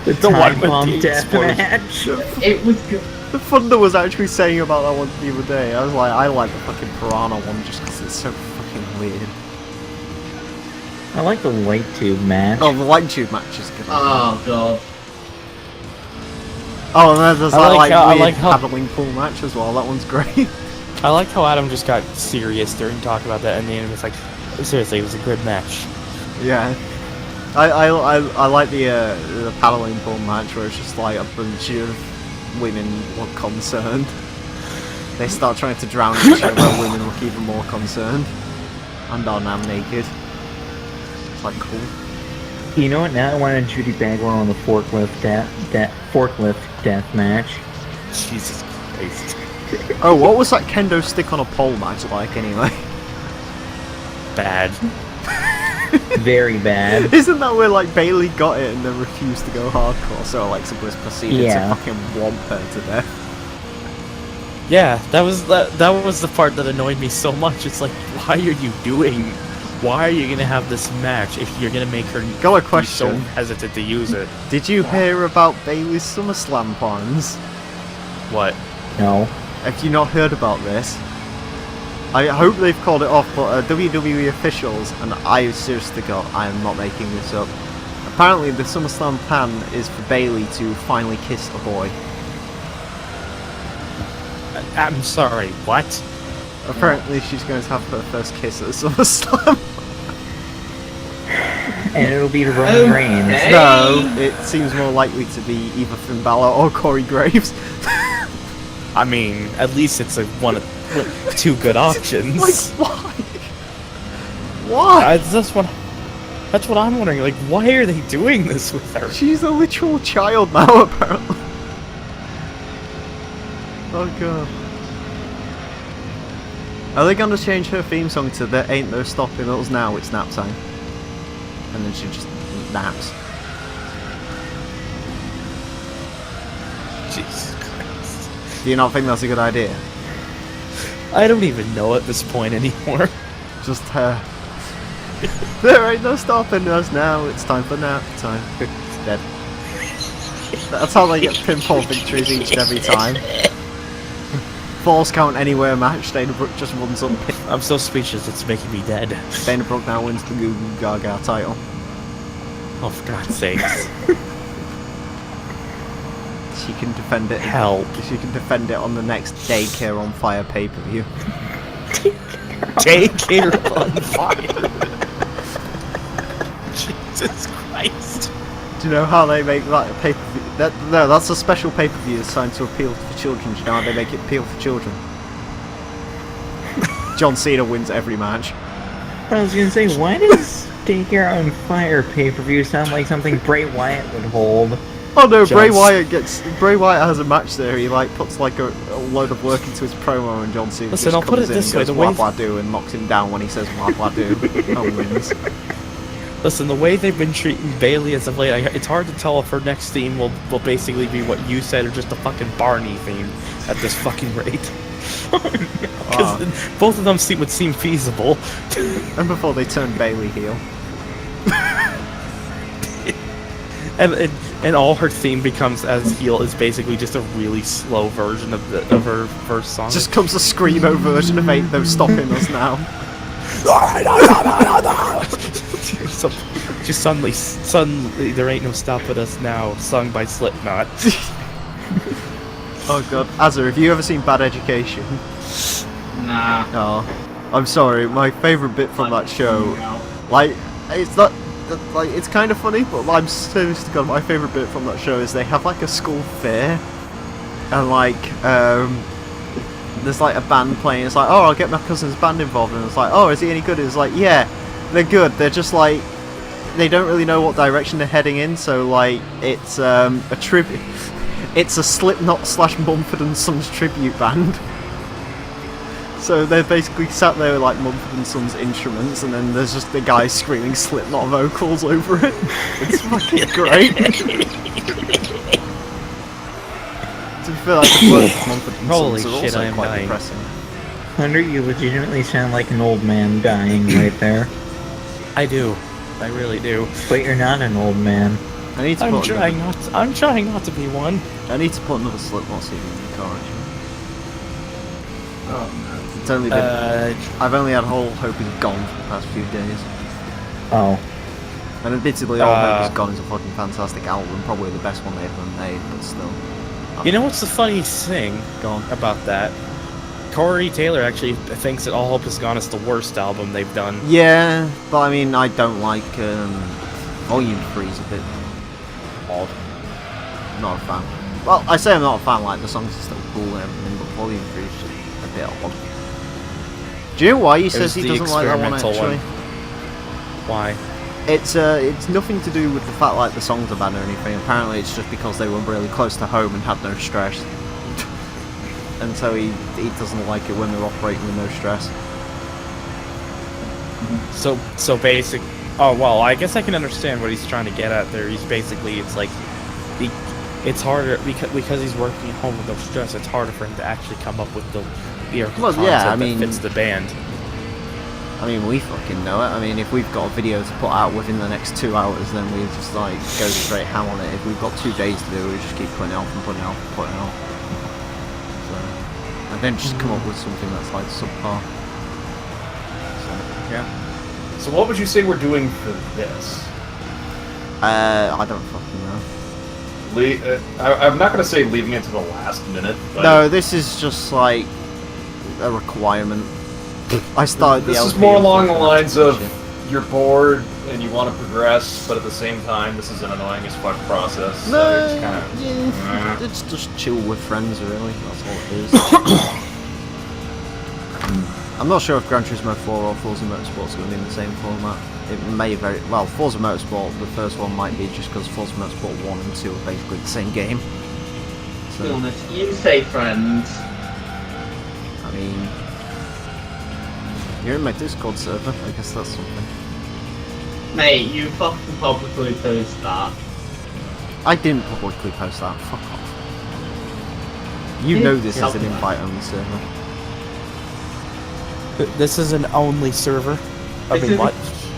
The time bomb deathmatch. It was good. The Thunder was actually saying about that one the other day. I was like, I like the fucking Piranha one just because it's so fucking weird. I like the light tube match. Oh, the light tube match is good. Oh god. Oh, and then there's I that like weird how- paddling pool match as well. That one's great. I like how Adam just got serious during talking about that, and then it was like, seriously, it was a good match. Yeah. I like the paddling pool match where it's just like a bunch of women look concerned. They start trying to drown each other while women look even more concerned. And are now naked. It's like cool. You know what? Now I wanted Judy Bagwell on the forklift death match. Jesus Christ. Oh, what was that kendo stick on a pole match like anyway? Bad. Very bad. Isn't that where like Bailey got it and then refused to go hardcore, so Alexa Bliss proceeded Yeah. to fucking whomp her to death? Yeah, that was the part that annoyed me so much. It's like, why are you gonna have this match if you're gonna make her Got a be so question. hesitant to use it? Did you hear about Bailey's SummerSlam plans? What? No. Have you not heard about this? I hope they've called it off, but WWE officials, and I seriously God, I am not making this up. Apparently, the SummerSlam plan is for Bayley to finally kiss a boy. I'm sorry, what? Apparently, she's going to have her first kiss at SummerSlam. And it'll be Roman Reigns. Hey. No, it seems more likely to be either Finn Balor or Corey Graves. I mean, at least it's like one of two good options. Like, why? Why? That's what I'm wondering. Like, why are they doing this with her? She's a literal child now, apparently. Oh god. Are they gonna change her theme song to "There Ain't No Stopping Us Now, It's Nap Time"? And then she just naps. Jesus Christ. Do you not think that's a good idea? I don't even know at this point anymore. Just her. There ain't no stopping us now, it's time for nap time. It's dead. That's how they get pinfall victories each and every time. Falls count anywhere match, Dana Brooke just runs on pin. I'm so speechless, it's making me dead. Dana Brooke now wins the Goo Goo Gaga title. Oh, for God's sakes. She can defend it. Help. She can defend it on the next Daycare on Fire pay-per-view. Daycare on fire. Jesus Christ. Do you know how they make that a pay-per-view? No, that's a special pay-per-view designed to appeal for children. Do you know how they make it appeal for children? John Cena wins every match. I was gonna say, why does Daycare on Fire pay-per-view sound like something Bray Wyatt would hold? Oh no, Bray Wyatt has a match there. He like puts like a load of work into his promo, and John Cena Listen, just I'll comes put it in this and way, goes the way wah do and knocks him down when he says wah do and wins. Listen, the way they've been treating Bayley as of late, it's hard to tell if her next theme will basically be what you said or just a fucking Barney theme at this fucking rate. Because both of them would seem feasible. And before they turn Bayley heel. And all her theme becomes as heel is basically just a really slow version of her first song. Just comes a screamo version of Ain't No Stopping Us Now. So, just suddenly, there ain't no stopping us now, sung by Slipknot. Oh god, Azza, have you ever seen Bad Education? Nah. Oh, I'm sorry. My favourite bit from that show, like, it's not. Like, it's kind of funny, but I'm serious to God, my favourite bit from that show is they have like a school fair, and like there's like a band playing. It's like, oh, I'll get my cousin's band involved, and it's like, oh, is he any good? It's like, yeah, they're good. They're just like, they don't really know what direction they're heading in. So like, it's a tribute. It's a Slipknot / Mumford & Sons tribute band. So they're basically sat there with like Mumford & Sons instruments, and then there's just the guy screaming Slipknot vocals over it. It's fucking great. To be fair, like the first Mumford & Holy Sons are shit, also I am quite dying. depressing. Hunter, you legitimately sound like an old man dying right there. I do. I really do. But you're not an old man. I need to I'm put trying not to be one. I need to put another Slipknot CD in the car. Actually. Oh no. It's only been. I've only had Whole Hope Is Gone for the past few days. Oh. And admittedly, All Hope Is Gone is a fucking fantastic album, probably the best one they've ever made, but still. You know what's the funniest thing about that? Corey Taylor actually thinks that All Hope Is Gone is the worst album they've done. Yeah, but I mean, I don't like Volume 3 is a bit odd. I'm not a fan. Well, I say I'm not a fan, like, the songs are still cool and everything, but Volume 3 is just a bit odd. Do you know why he says he doesn't like that one, actually? Why? It's nothing to do with the fact like the songs are bad or anything. Apparently it's just because they were really close to home and had no stress. And so he doesn't like it when they're operating with no stress. So basic. Oh well, I guess I can understand what he's trying to get at there. He's basically, it's like, it's harder because he's working at home with no stress. It's harder for him to actually come up with the concept that fits the band. I mean, we fucking know it. I mean, if we've got a video to put out within the next 2 hours, then we just like go straight ham on it. If we've got 2 days to do it, we just keep putting it off and putting it off and putting it off. So. then just come up with something that's like subpar. So, yeah. So what would you say we're doing for this? I don't fucking know. I'm not going to say leaving it to the last minute. But No, this is just like a requirement. I started this the is LP more along the and lines shit. of you're bored and you want to progress, but at the same time, this is an annoying as fuck process. So No, it's kind of. yeah, it's just chill with friends, really. That's all it is. I'm not sure if Gran Turismo 4 or Forza Motorsport is going to be in the same format. It may very well. Forza Motorsport, the first one might be just because Forza Motorsport 1 and 2 are basically the same game. To be honest, you say friends. I mean, you're in my Discord server. I guess that's something. Mate, you fucking publicly post that. I didn't publicly post that. Fuck off. You know this is an invite on the server. This is an only server. I mean, what?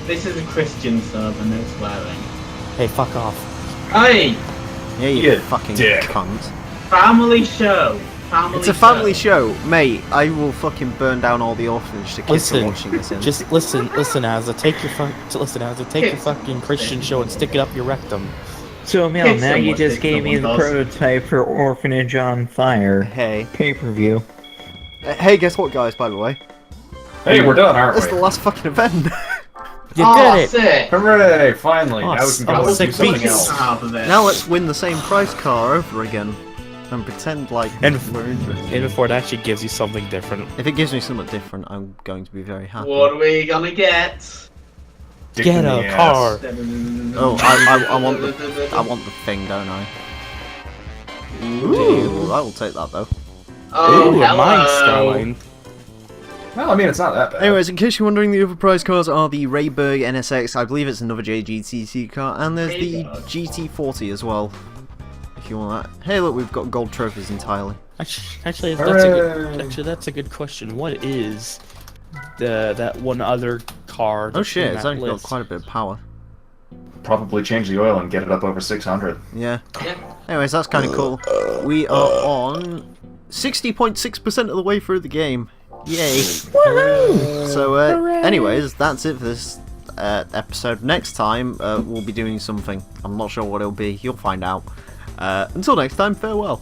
This is a Christian server, no swearing. Hey, fuck off. Hey! Yeah, you fucking dick. cunt. Family show! It's a family show, mate. I will fucking burn down all the orphanage to kids are watching this in. Just listen, Azza. Take your fucking Christian show and stick it up your rectum. So, Emile, Kids now don't you watch just it, gave me the someone does. prototype for Orphanage on Fire Hey. pay-per-view. Hey, guess what, guys, by the way? Hey, we're done, aren't That's we? the last fucking event. You Oh, did it! sick! Hooray! Finally, Oh, now we can oh, go and sick do something beast. else. Half of it. Now let's win the same prize car over again. And pretend like And- we're interested. And before it actually gives you something different. If it gives me something different, I'm going to be very happy. What are we gonna get? Dick Get in the a ass. car! Oh, I want the thing, don't I? Ooh, I will take that though. Oh, Ooh, hello. mine, Starline. Well, I mean, it's not that bad. Anyways, in case you're wondering, the other prize cars are the Rayburg NSX, I believe it's another JGTC car, and there's the GT40 as well, if you want that. Hey look, we've got gold trophies entirely. Actually, Hooray. that's a good question. What is that one other car? Oh that's shit, in it's that actually got list? quite a bit of power. Probably change the oil and get it up over 600. Yeah. Yeah. Anyways, that's kind of cool. We are on 60.6% of the way through the game. Yay. So, anyways, that's it for this episode. Next time, we'll be doing something. I'm not sure what it'll be. You'll find out. Until next time, farewell.